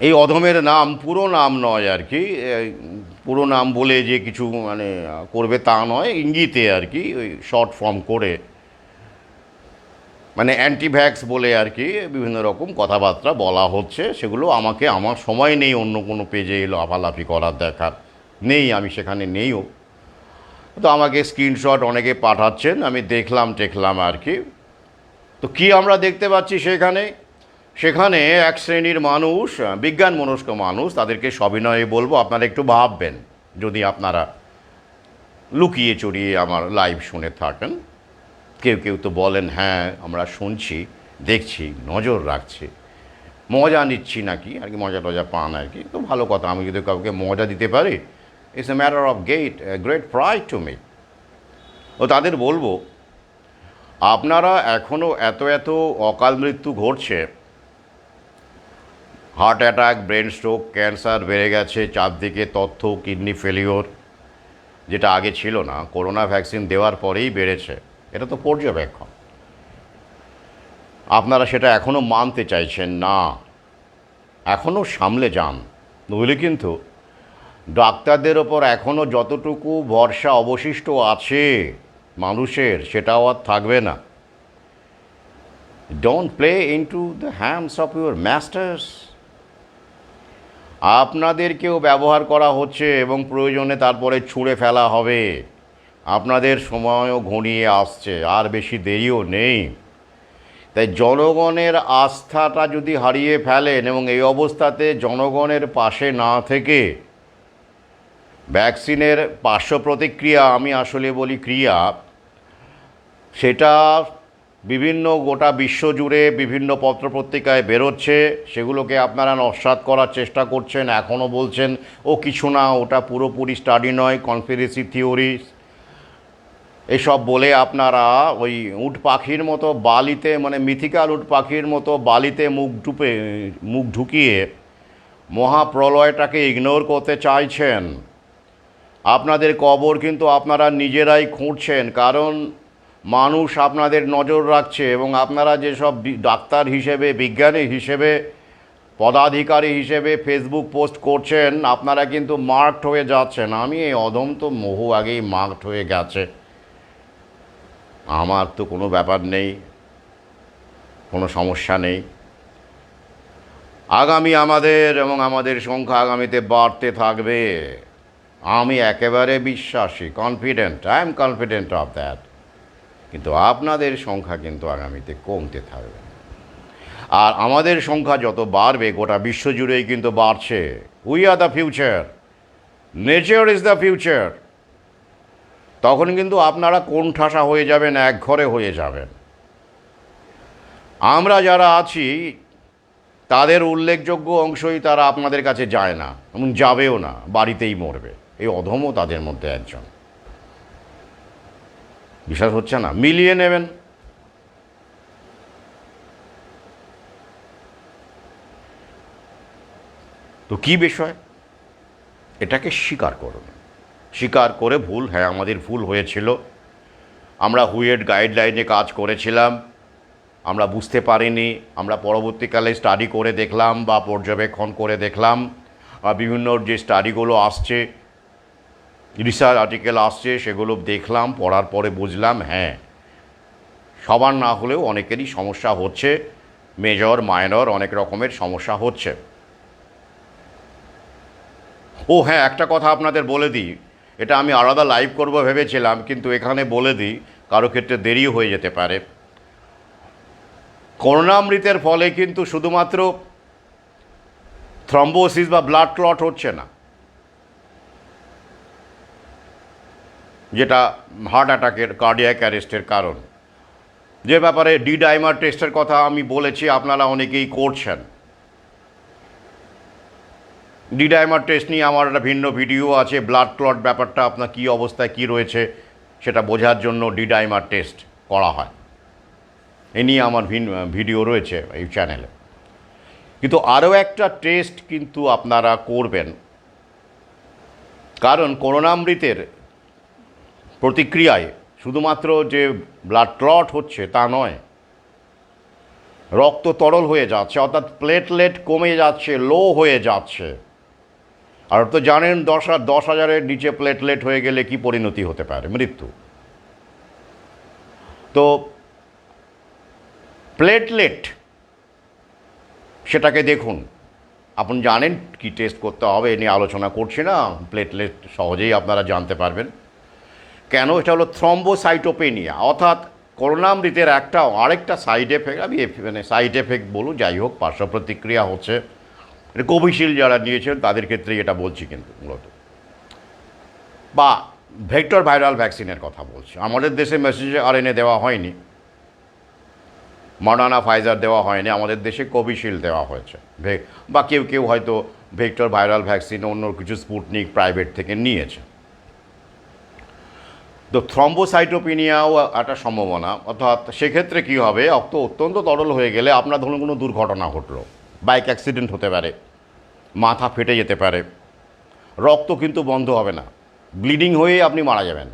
এই অধমের নাম, পুরো নাম নয় আর কি, পুরো নাম বলে যে কিছু মানে করবে তা নয়, ইঙ্গিতে আর কি, ওই শর্ট ফর্ম করে, মানে অ্যান্টিভ্যাক্স বলে আর কি বিভিন্ন রকম কথাবার্তা বলা হচ্ছে। সেগুলো আমার সময় নেই অন্য কোনো পেজে এলো লাফালাফি করার, দেখার নেই, আমি সেখানে নেইও। তো আমাকে স্ক্রিনশট অনেকে পাঠাচ্ছেন, আমি দেখলাম আর কি। তো কি আমরা দেখতে পাচ্ছি সেখানে এক শ্রেণীর মানুষ, বিজ্ঞান মনস্ক মানুষ, তাদেরকে সবিনয়ে বলবো, আপনারা একটু ভাববেন, যদি আপনারা লুকিয়ে চড়িয়ে আমার লাইভ শুনে থাকেন। কেউ তো বলেন, হ্যাঁ আমরা শুনছি, দেখছি, নজর রাখছি, মজা নিচ্ছি নাকি আর কি, মজা টজা পান আর কি। তো ভালো কথা, আমি যদি কাউকে মজা দিতে পারি, it's a matter of great pride to me. ও তাদের বলবো, আপনারা এখনও এত অকাল মৃত্যু ঘটছে, heart attack, brain stroke, cancer বেড়ে গেছে চারদিকে, তথ্য, কিডনি ফেলিওর, যেটা আগে ছিল না, করোনা ভ্যাকসিন দেওয়ার পরেই বেড়েছে, এটা তো পর্যবেক্ষণ। আপনারা সেটা এখনও মানতে চাইছেন না, এখনও সামলে যান, নইলে কিন্তু ডাক্তারদের ওপর এখনও যতটুকু ভরসা অবশিষ্ট আছে মানুষের, সেটাও আর থাকবে না। Don't play into the hands of your masters. আপনাদেরকেও ব্যবহার করা হচ্ছে এবং প্রয়োজনে তারপরে ছুঁড়ে ফেলা হবে। আপনাদের সময়ও ঘনিয়ে আসছে, আর বেশি দেরিও নেই। তাই জনগণের আস্থাটা যদি হারিয়ে ফেলেন, এবং এই অবস্থাতে জনগণের পাশে না থেকে ভ্যাকসিনের পার্শ্ব প্রতিক্রিয়া, আমি আসলে বলি ক্রিয়া, সেটা বিভিন্ন গোটা বিশ্বজুড়ে বিভিন্ন পত্রপত্রিকায় বেরোচ্ছে, সেগুলোকে আপনারা নস্যাৎ করার চেষ্টা করছেন। এখনও বলছেন ও কিছু না, ওটা পুরোপুরি স্টাডি নয়, কনস্পিরেসি থিওরি, এসব বলে আপনারা ওই উট পাখির মতো বালিতে, মানে মিথিক্যাল উট পাখির মতো বালিতে মুখ ঢুকিয়ে মহাপ্রলয়টাকে ইগনোর করতে চাইছেন। আপনাদের কবর কিন্তু আপনারা নিজেরাই খুঁড়ছেন, কারণ মানুষ আপনাদের নজর রাখছে, এবং আপনারা যেসব ডাক্তার হিসেবে, বিজ্ঞানী হিসেবে, পদাধিকারী হিসেবে ফেসবুক পোস্ট করছেন, আপনারা কিন্তু মার্কড হয়ে যাচ্ছেন। আমি এই অধম তো বহু আগেই মার্কড হয়ে গেছে, আমার তো কোনো ব্যাপার নেই, কোনো সমস্যা নেই। আগামী আমাদের, এবং আমাদের সংখ্যা আগামীতে বাড়তে থাকবে। আমি একেবারে বিশ্বাসী, confident, I am confident of that. কিন্তু আপনাদের সংখ্যা কিন্তু আগামীতে কমতে থাকবে, আর আমাদের সংখ্যা যত বাড়বে গোটা বিশ্বজুড়েই কিন্তু বাড়ছে। We are the future, nature is the future. তখন কিন্তু আপনারা কোণঠাসা হয়ে যাবেন, একঘরে হয়ে যাবেন। আমরা যারা আছি তাদের উল্লেখযোগ্য অংশই তারা আপনাদের কাছে যায় না এবং যাবেও না, বাড়িতেই মরবে। এই অধমও তাদের মধ্যে একজন। বিশ্বাস হচ্ছে না? মিলিয়ে নেবেন। তো কি বিষয়? এটাকে স্বীকার করুন, স্বীকার করে ভুল, হ্যাঁ আমাদের ভুল হয়েছিল, আমরা হুয়েড গাইডলাইনে কাজ করেছিলাম, আমরা বুঝতে পারিনি, আমরা পরবর্তীকালে স্টাডি করে দেখলাম বা পর্যবেক্ষণ করে দেখলাম, বিভিন্ন যে স্টাডিগুলো আসছে, রিসার্চ আর্টিকেল আসছে, সেগুলো দেখলাম, পড়ার পরে বুঝলাম হ্যাঁ সবার না হলেও অনেকেরই সমস্যা হচ্ছে, মেজর মাইনর অনেক রকমের সমস্যা হচ্ছে। ও হ্যাঁ, একটা কথা আপনাদের বলে দিই, এটা আমি আলাদা লাইভ করব ভেবেছিলাম, কিন্তু এখানে বলে দিই, কারো ক্ষেত্রে দেরিও হয়ে যেতে পারে। করোনামৃতের ফলে কিন্তু শুধুমাত্র থ্রম্বোসিস বা ব্লাড ক্লট হচ্ছে না, যেটা হার্ট অ্যাটাকের, কার্ডিয়াক অ্যারেস্টের কারণ, যে ব্যাপারে ডি ডাইমার টেস্টের কথা আমি বলেছি, আপনারা অনেকেই করছেন। ডি ডাইমার টেস্ট নিয়ে আমার একটা ভিন্ন ভিডিও আছে, ব্লাড ক্লট ব্যাপারটা আপনার কী অবস্থায় কী রয়েছে সেটা বোঝার জন্য ডি ডাইমার টেস্ট করা হয়, এ নিয়ে আমার ভিডিও রয়েছে এই চ্যানেলে। কিন্তু আরও একটা টেস্ট কিন্তু আপনারা করবেন, কারণ করোনামৃতের প্রতিক্রিয়ায় শুধুমাত্র যে ব্লাড ক্লট হচ্ছে তা নয়, রক্ত তরল হয়ে যাচ্ছে, অর্থাৎ প্লেটলেট কমে যাচ্ছে, লো হয়ে যাচ্ছে। আর তো জানেন 10,000-এর নিচে প্লেটলেট হয়ে গেলে কি পরিণতি হতে পারে, মৃত্যু। তো প্লেটলেট সেটাকে দেখুন, আপনি জানেন কি টেস্ট করতে হবে, এ নিয়ে আলোচনা করছি না, প্লেটলেট সহজেই আপনারা জানতে পারবেন কেন। এটা হলো থ্রম্বোসাইটোপেনিয়া, অর্থাৎ করোনামৃতের আরেকটা সাইড এফেক্ট, আমি মানে সাইড এফেক্ট বলুন, যাই হোক, পার্শ্ব প্রতিক্রিয়া হচ্ছে। এটা কোভিশিল্ড যারা নিয়েছেন তাদের ক্ষেত্রেই এটা বলছি, কিন্তু মূলত বা ভেক্টর ভাইরাল ভ্যাকসিনের কথা বলছি। আমাদের দেশে মেসেঞ্জার আরএনএ দেওয়া হয়নি, মডার্না ফাইজার দেওয়া হয়নি, আমাদের দেশে কোভিশিল্ড দেওয়া হয়েছে, বা কেউ কেউ হয়তো ভেক্টর ভাইরাল ভ্যাকসিন অন্য কিছু স্পুটনিক প্রাইভেট থেকে নিয়েছে। তো থ্রম্বোসাইটোপিনিয়াও একটা সম্ভাবনা, অর্থাৎ সেক্ষেত্রে কী হবে, রক্ত অত্যন্ত তরল হয়ে গেলে আপনার ধরুন কোনো দুর্ঘটনা ঘটলো, বাইক অ্যাক্সিডেন্ট হতে পারে, মাথা ফেটে যেতে পারে, রক্ত কিন্তু বন্ধ হবে না, ব্লিডিং হয়ে আপনি মারা যাবেন।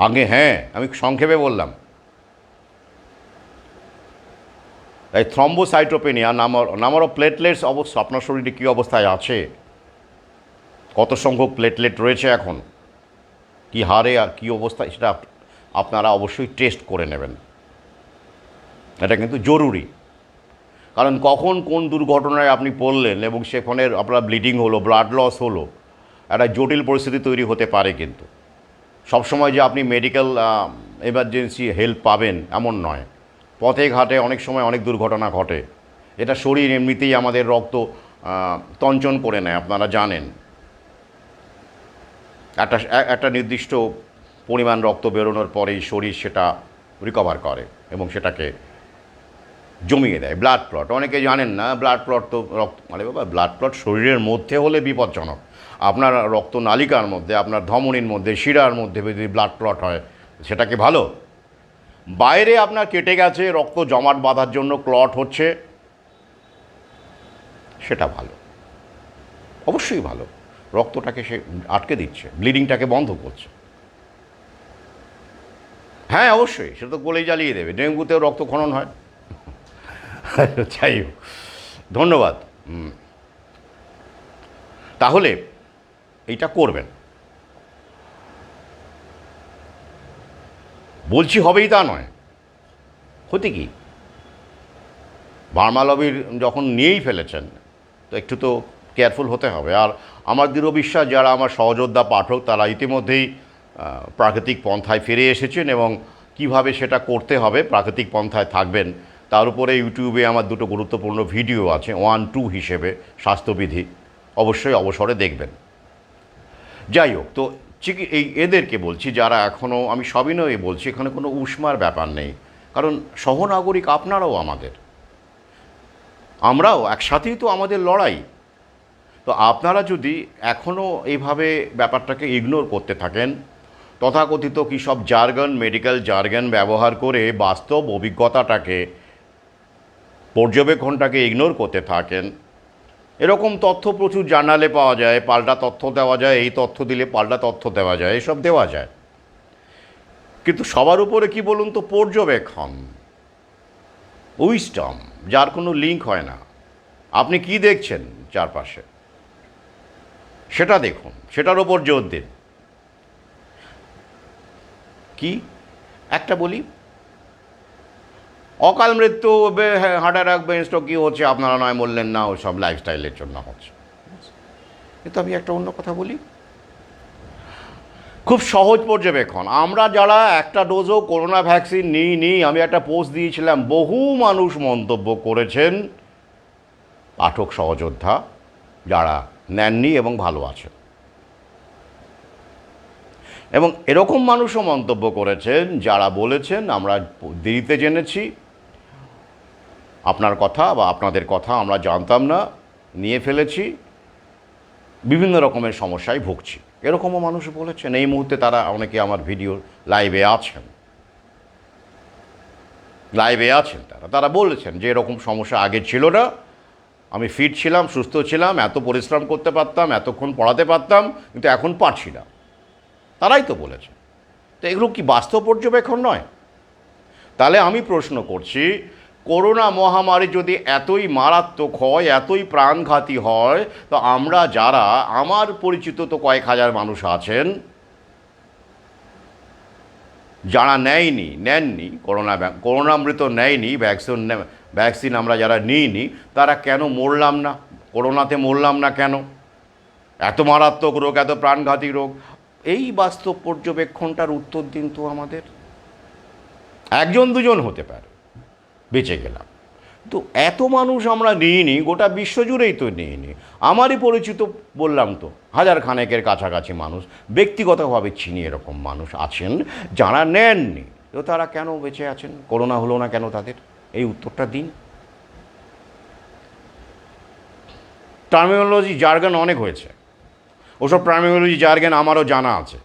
আগে হ্যাঁ, আমি সংক্ষেপে বললাম, এই থ্রম্বোসাইটোপেনিয়া নাম্বার অফ প্লেটলেটস অবশ্য আপনার শরীরে কী অবস্থায় আছে, কত সংখ্যক প্লেটলেট রয়েছে এখন, কী হারে আর কী অবস্থায়, সেটা আপনারা অবশ্যই টেস্ট করে নেবেন। এটা কিন্তু জরুরি, কারণ কখন কোন দুর্ঘটনায় আপনি পড়লেন এবং সেখানে আপনার ব্লিডিং হলো, ব্লাড লস হলো, একটা জটিল পরিস্থিতি তৈরি হতে পারে। কিন্তু সবসময় যে আপনি মেডিকেল এমার্জেন্সি হেল্প পাবেন এমন নয়, পথে ঘাটে অনেক সময় অনেক দুর্ঘটনা ঘটে। এটা শরীর এমনিতেই আমাদের রক্ত তঞ্চন করে নেয়, আপনারা জানেন। একটা নির্দিষ্ট পরিমাণ রক্ত বেরোনোর পরেই শরীর সেটা রিকভার করে এবং সেটাকে জমিয়ে দেয়। ব্লাড ক্লট অনেকে জানেন না, ব্লাড ক্লট তো মানে বাবা, ব্লাড ক্লট শরীরের মধ্যে হলে বিপজ্জনক। আপনার রক্তনালিকার মধ্যে, আপনার ধমনীর মধ্যে, শিরার মধ্যে যদি ব্লাড ক্লট হয় সেটা কি ভালো? বাইরে আপনার কেটে গেছে, রক্ত জমাট বাঁধার জন্য ক্লট হচ্ছে, সেটা ভালো, অবশ্যই ভালো। রক্তটাকে সে আটকে দিচ্ছে, ব্লিডিংটাকে বন্ধ করছে। হ্যাঁ অবশ্যই, সেটা তো গোলেই জ্বালিয়ে দেবে, ডেঙ্গুতেও রক্তক্ষরণ হয়। যাই হোক, ধন্যবাদ। তাহলে এইটা করবেন, বলছি হবেই তা নয়। ক্ষতি কি? ভার্মা লবির যখন নিয়েই ফেলেছেন তো একটু তো কেয়ারফুল হতে হবে। আর আমার দৃঢ় বিশ্বাস যারা আমার সহযোদ্ধা পাঠক তারা ইতিমধ্যেই প্রাকৃতিক পন্থায় ফিরে এসেছেন এবং কিভাবে সেটা করতে হবে প্রাকৃতিক পন্থায় থাকবেন তার উপরে ইউটিউবে আমার দুটো গুরুত্বপূর্ণ ভিডিও আছে 1-2 হিসেবে স্বাস্থ্যবিধি, অবশ্যই অবসরে দেখবেন। যাই হোক, তো এদেরকে বলছি যারা এখনও, আমি সবিনয়ে বলছি, এখানে কোনো উষ্মার ব্যাপার নেই, কারণ সহনাগরিক আপনারাও আমাদের, আমরাও একসাথেই তো আমাদের লড়াই। তো আপনারা যদি এখনও এইভাবে ব্যাপারটাকে ইগনোর করতে থাকেন, তথাকথিত কী সব জার্গন, মেডিকেল জার্গন ব্যবহার করে বাস্তব অভিজ্ঞতাটাকে, পর্যবেক্ষণটাকে ইগনোর করতে থাকেন, এরকম তথ্য প্রচুর জার্নালে পাওয়া যায়, পাল্টা তথ্য দেওয়া যায়, এই তথ্য দিলে পাল্টা তথ্য দেওয়া যায়, এসব দেওয়া যায়, কিন্তু সবার উপরে কি বলুন তো, পর্যবেক্ষণ, উইস্টম, যার কোনো লিঙ্ক হয় না। আপনি কি দেখছেন চারপাশে সেটা দেখুন, সেটার ওপর জোর দিন। কি একটা বলি, অকাল মৃত্যু, হার্ট অ্যাটাক, ব্রেন স্ট্রোক কী হচ্ছে আপনারা নয় বললেন না, ওই সব লাইফস্টাইলের জন্য হচ্ছে। কিন্তু আমি একটা অন্য কথা বলি, খুব সহজ পর্যবেক্ষণ। আমরা যারা একটা ডোজও করোনা ভ্যাকসিন নিইনি, আমি একটা পোস্ট দিয়েছিলাম, বহু মানুষ মন্তব্য করেছেন, পাঠক সহযোদ্ধা যারা নেননি এবং ভালো আছেন, এবং এরকম মানুষও মন্তব্য করেছেন যারা বলেছেন আমরা দেরিতে জেনেছি, আপনার কথা বা আপনাদের কথা আমরা জানতাম না, নিয়ে ফেলেছি, বিভিন্ন রকমের সমস্যায় ভুগছি, এরকমও মানুষ বলেছেন। এই মুহূর্তে তারা অনেকে আমার ভিডিও লাইভে আছেন, তারা বলেছেন যে এরকম সমস্যা আগে ছিল না, আমি ফিট ছিলাম, সুস্থ ছিলাম, এত পরিশ্রম করতে পারতাম, এতক্ষণ পড়াতে পারতাম, কিন্তু এখন পারছি না। তারাই তো বলেছেন। তো এগুলো কি বাস্তব পর্যবেক্ষণ নয়? তাহলে আমি প্রশ্ন করছি, করোনা মহামারী যদি এতই মারাত্মক হয়, এতই প্রাণঘাতী হয়, তো আমরা যারা, আমার পরিচিত তো কয়েক হাজার মানুষ আছেন যারা নেননি করোনামৃত নেয়নি, ভ্যাকসিন আমরা যারা নিইনি, তারা কেন মরলাম না, করোনাতে মরলাম না কেন? এত মারাত্মক রোগ, এত প্রাণঘাতী রোগ, এই বাস্তব পর্যবেক্ষণটার উত্তর দিন তো আমাদের। একজন দুজন হতে পারে বেঁচে গেলাম, তো এত মানুষ আমরা নিইনি, গোটা বিশ্বজুড়েই তো নিইনি। আমারই পরিচিত বললাম তো, হাজার খানেকের কাছাকাছি মানুষ, ব্যক্তিগতভাবে চিনি এরকম মানুষ আছেন যারা নেননি, তো তারা কেন বেঁচে আছেন, করোনা হলো না কেন তাদের? এই উত্তরটা দিন। টার্মিনোলজি জার্গন অনেক হয়েছে, ওসব টার্মিনোলজি জার্গন আমারও জানা আছে।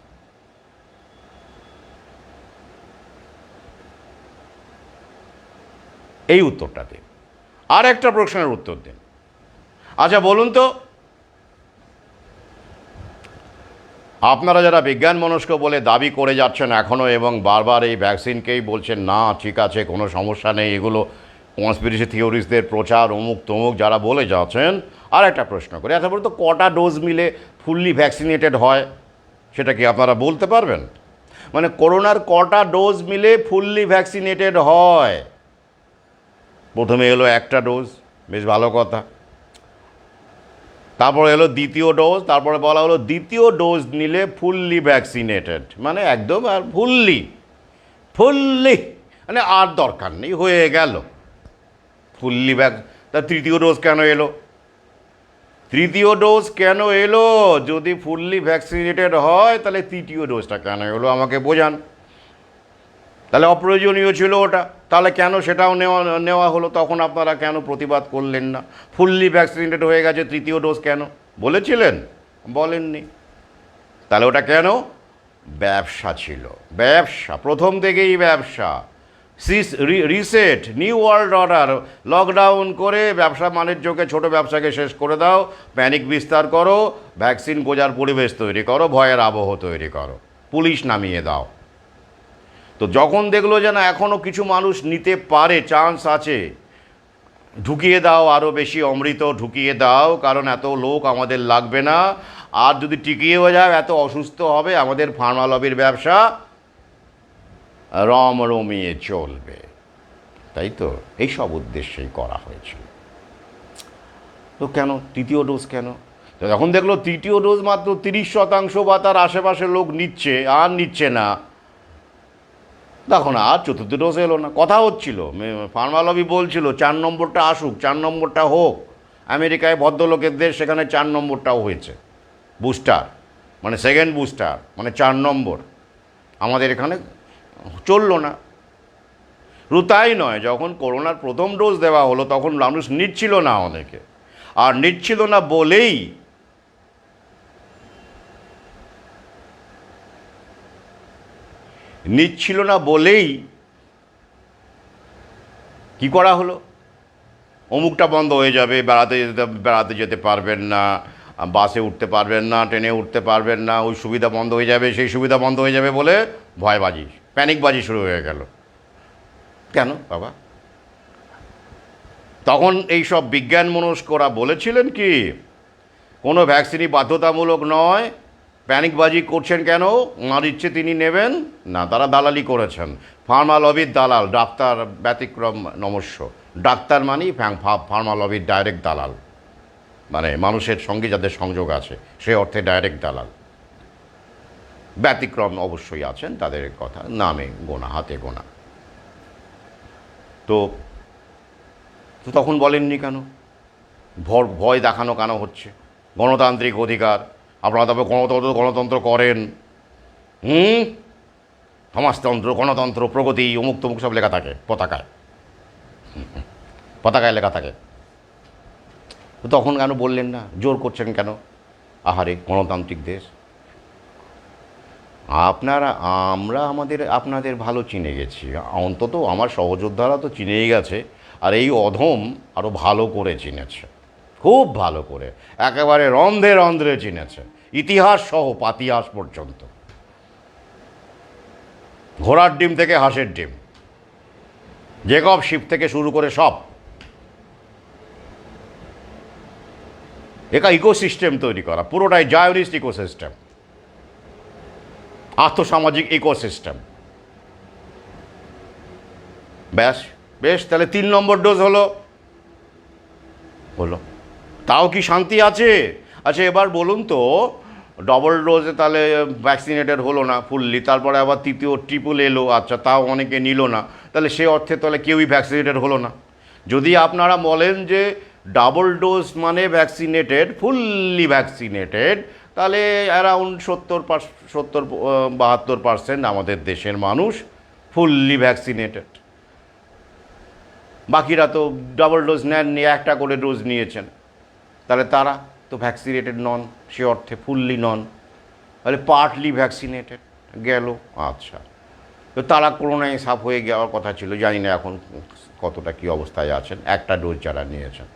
এই উত্তরটা দিন। আর একটা প্রশ্নের উত্তর দিন। আচ্ছা বলুন তো, আপনারা যারা বিজ্ঞান মনস্ক বলে দাবি করে যাচ্ছেন এখনও এবং বারবার এই ভ্যাকসিনকেই বলছেন না ঠিক আছে কোনো সমস্যা নেই, এগুলো কনস্পিরেসি থিওরিস্টদের প্রচার, অমুক তমুক যারা বলে যাচ্ছেন, আর একটা প্রশ্ন করে, আচ্ছা বলুন তো কটা ডোজ মিলে ফুললি ভ্যাকসিনেটেড হয়, সেটা কি আপনারা বলতে পারবেন? মানে করোনার কটা ডোজ মিলে ফুললি ভ্যাকসিনেটেড হয়? প্রথমে এলো একটা ডোজ, বেশ ভালো কথা, তারপরে এলো দ্বিতীয় ডোজ, তারপরে বলা হলো দ্বিতীয় ডোজ নিলে ফুললি ভ্যাকসিনেটেড, মানে একদম আর ফুললি মানে আর দরকার নেই, হয়ে গেল ফুললি তা তৃতীয় ডোজ কেন এলো? যদি ফুললি ভ্যাকসিনেটেড হয় তাহলে তৃতীয় ডোজটা কেন এলো আমাকে বোঝান। তাহলে অপ্রয়োজনীয় ছিল ওটা, তাহলে কেন সেটাও নেওয়া হলো? তখন আপনারা কেন প্রতিবাদ করলেন না? ফুললি ভ্যাকসিনেটেড হয়ে গেছে, তৃতীয় ডোজ কেন বলেছিলেন? বলেননি। তাহলে ওটা কেন? ব্যবসা ছিল, ব্যবসা, প্রথম থেকেই ব্যবসা। Reset, new world order, lockdown করে ব্যবসা বাণিজ্যকে, ছোটো ব্যবসাকে শেষ করে দাও, প্যানিক বিস্তার করো, ভ্যাকসিন গোজার পরিবেশ তৈরি করো, ভয়ের আবহ তৈরি করো, পুলিশ নামিয়ে দাও। তো যখন দেখলো যে না এখনও কিছু মানুষ নিতে পারে, চান্স আছে, ঢুকিয়ে দাও, আরও বেশি অমৃত ঢুকিয়ে দাও, কারণ এত লোক আমাদের লাগবে না, আর যদি টিকিয়েও যায় এত অসুস্থ হবে, আমাদের ফার্মা লবির ব্যবসা রমিয়ে চলবে। তাই তো, এইসব উদ্দেশ্যেই করা হয়েছিল। তো কেন তৃতীয় ডোজ কেন? তো যখন দেখলো তৃতীয় ডোজ মাত্র 30% বা তার আশেপাশে লোক নিচ্ছে আর নিচ্ছে না, তখন আর চতুর্থ ডোজ এলো না। কথা হচ্ছিল, ফার্মা লবি বলছিল 4 নম্বরটা আসুক, 4 নম্বরটা হোক। আমেরিকায় ভদ্রলোকের দেশ, সেখানে 4 নম্বরটাও হয়েছে বুস্টার, মানে সেকেন্ড বুস্টার, মানে 4 নম্বর। আমাদের এখানে চললো না। শুধু তাই নয়, যখন করোনার প্রথম ডোজ দেওয়া হলো তখন মানুষ নিচ্ছিল না অনেকে, আর নিচ্ছিল না বলেই কি করা হলো, অমুকটা বন্ধ হয়ে যাবে, বেড়াতে যেতে পারবেন না, বাসে উঠতে পারবেন না, ট্রেনে উঠতে পারবেন না, ওই সুবিধা বন্ধ হয়ে যাবে, সেই সুবিধা বন্ধ হয়ে যাবে বলে ভয়বাজি, প্যানিকবাজি শুরু হয়ে গেল। কেন বাবা? তখন এইসব বিজ্ঞান মনস্করা বলেছিলেন কি কোনো ভ্যাকসিনই বাধ্যতামূলক নয়, প্যানিকবাজি করছেন কেন, ওনার ইচ্ছে তিনি নেবেন না, তারা দালালি করেছেন। ফার্মা লবির দালাল, ডাক্তার ব্যতিক্রম নমস্য। ডাক্তার মানেই ফার্মা লবির ডাইরেক্ট দালাল, মানে মানুষের সঙ্গে যাদের সংযোগ আছে সে অর্থে ডাইরেক্ট দালাল। ব্যতিক্রম অবশ্যই আছেন, তাদের কথা নামে গোনা, হাতে গোনা। তো তখন বলেননি কেন? ভয় দেখানো কেন হচ্ছে? গণতান্ত্রিক অধিকার, আপনারা তবে গণতন্ত্র করেন, সমাজতন্ত্র, গণতন্ত্র, প্রগতি, অমুক তমুক সব লেখা থাকে পতাকায় লেখা থাকে। তো তখন কেন বললেন না? জোর করছেন কেন? আহারে, গণতান্ত্রিক দেশ। আপনাদের ভালো চিনে গেছি, অন্তত আমার সহযোদ্ধারা তো চিনেই গেছে, আর এই অধম আরও ভালো করে চিনেছে, খুব ভালো করে, একেবারে রন্ধ্রে রন্ধ্রে চিনেছে, ইতিহাস সহ পাতিহাস পর্যন্ত, ঘোড়ার ডিম থেকে হাঁসের ডিম, জেকব শিপ থেকে শুরু করে সব। একা ইকোসিস্টেম তৈরি করা, পুরোটাই জায়োনিস্ট ইকোসিস্টেম, আর্থসামাজিক ইকোসিস্টেম। বেশ, তাহলে 3 নম্বর ডোজ হলো। তাও কি শান্তি আছে? আচ্ছা, এবার বলুন তো, ডবল ডোজে তাহলে ভ্যাকসিনেটেড হলো না ফুললি, তারপরে আবার তৃতীয় ট্রিপল এলো, আচ্ছা তাও অনেকে নিল না, তাহলে সে অর্থে তাহলে কেউই ভ্যাকসিনেটেড হলো না। যদি আপনারা বলেন যে ডাবল ডোজ মানে ভ্যাকসিনেটেড, ফুললি ভ্যাকসিনেটেড, তাহলে অ্যারাউন্ড 70-72% আমাদের দেশের মানুষ ফুললি ভ্যাকসিনেটেড। বাকিরা তো ডাবল ডোজ নেননি, একটা করে ডোজ নিয়েছেন, তাহলে তারা তো ভ্যাকসিনেটেড নন, সে অর্থে ফুললি নন, তাহলে পার্টলি ভ্যাকসিনেটেড গেল। আচ্ছা, তো তারা করোনায় সাফ হয়ে যাওয়ার কথা ছিল, জানি না এখন কতটা কী অবস্থায় আছেন, একটা ডোজ যারা নিয়েছেন।